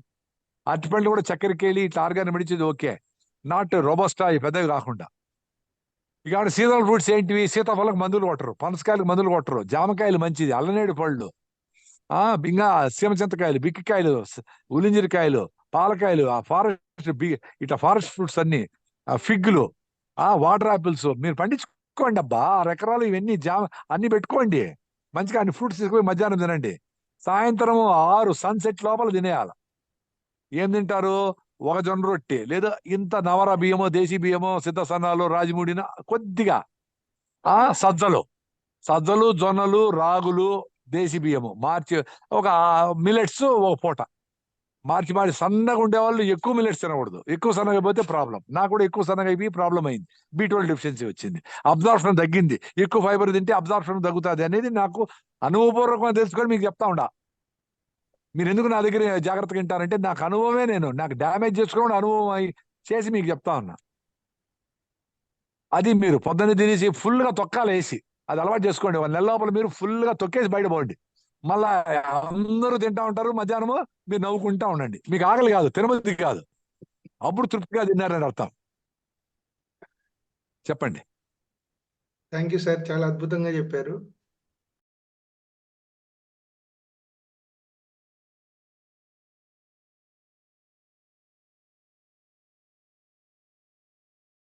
అరటిపండ్లు కూడా చక్కెరకేళి ఇట్లా organic medicine okay, not robusta పెద్దవి కాకుండా. ఇక సీజనల్ ఫ్రూట్స్ ఏంటివి? సీతాఫలకు మందులు కొట్టరు, పనసకాయలకు మందులు కొట్టరు, జామకాయలు మంచిది, అల్లనేడు పళ్ళు, ఇంకా సీమచింతకాయలు, బిక్కికాయలు, ఉలింజిరికాయలు, పాలకాయలు, ఫారెస్ట్ ఇట్లా ఫారెస్ట్ ఫ్రూట్స్ అన్ని, ఫిగ్గులు, వాటర్ ఆపిల్స్ మీరు పండించుకోండి. అబ్బా 6 ఎకరాలు ఇవన్నీ అన్ని పెట్టుకోండి. మంచిగా అన్ని ఫ్రూట్స్ తీసుకుని మధ్యాహ్నం తినండి. సాయంత్రం 6 సన్సెట్ లోపల తినేయాలి. ఏం తింటారు? ఒక జొన్న రొట్టె లేదా ఇంత నవర బియ్యమో, దేశీ బియ్యమో, సిద్ధ సన్నాలు, రాజమూడిన కొద్దిగా సజ్జలు, జొన్నలు, రాగులు, దేశీ బియ్యము మార్చి ఒక మిల్లెట్స్ ఒక పూట మార్చి సన్నగా ఉండేవాళ్ళు ఎక్కువ మిల్లెట్స్ తినకూడదు. ఎక్కువ సన్నగా అయిపోతే ప్రాబ్లం. నాకు కూడా ఎక్కువ సన్నగా అయిపోయి ప్రాబ్లం అయింది. B12 డెఫిషియన్సీ వచ్చింది. అబ్జార్ప్షన్ తగ్గింది. ఎక్కువ ఫైబర్ తింటే అబ్జార్ప్షన్ తగ్గుతుంది అనేది నాకు అనుభవపూర్వకంగా తెలుసుకొని మీకు చెప్తా ఉండా. మీరు ఎందుకు నా దగ్గర జాగ్రత్తగా వింటారంటే నాకు అనుభవమే, నాకు డ్యామేజ్ చేసుకోవడం అనుభవం చేసి మీకు చెప్తా ఉన్నా. అది మీరు పొద్దున్న తినేసి ఫుల్గా తొక్కాలి వేసి అది అలవాటు చేసుకోండి. 1 నెల లోపల మీరు ఫుల్గా తొక్కేసి బయటపోండి. మళ్ళా అందరూ తింటా ఉంటారు. మధ్యాహ్నము మీరు నవ్వుకుంటా ఉండండి. మీకు ఆకలి కాదు, తినబుద్ధి కాదు, అప్పుడు తృప్తిగా తిన్నారని అర్థం. చెప్పండి. థ్యాంక్ యూ సార్, చాలా అద్భుతంగా చెప్పారు.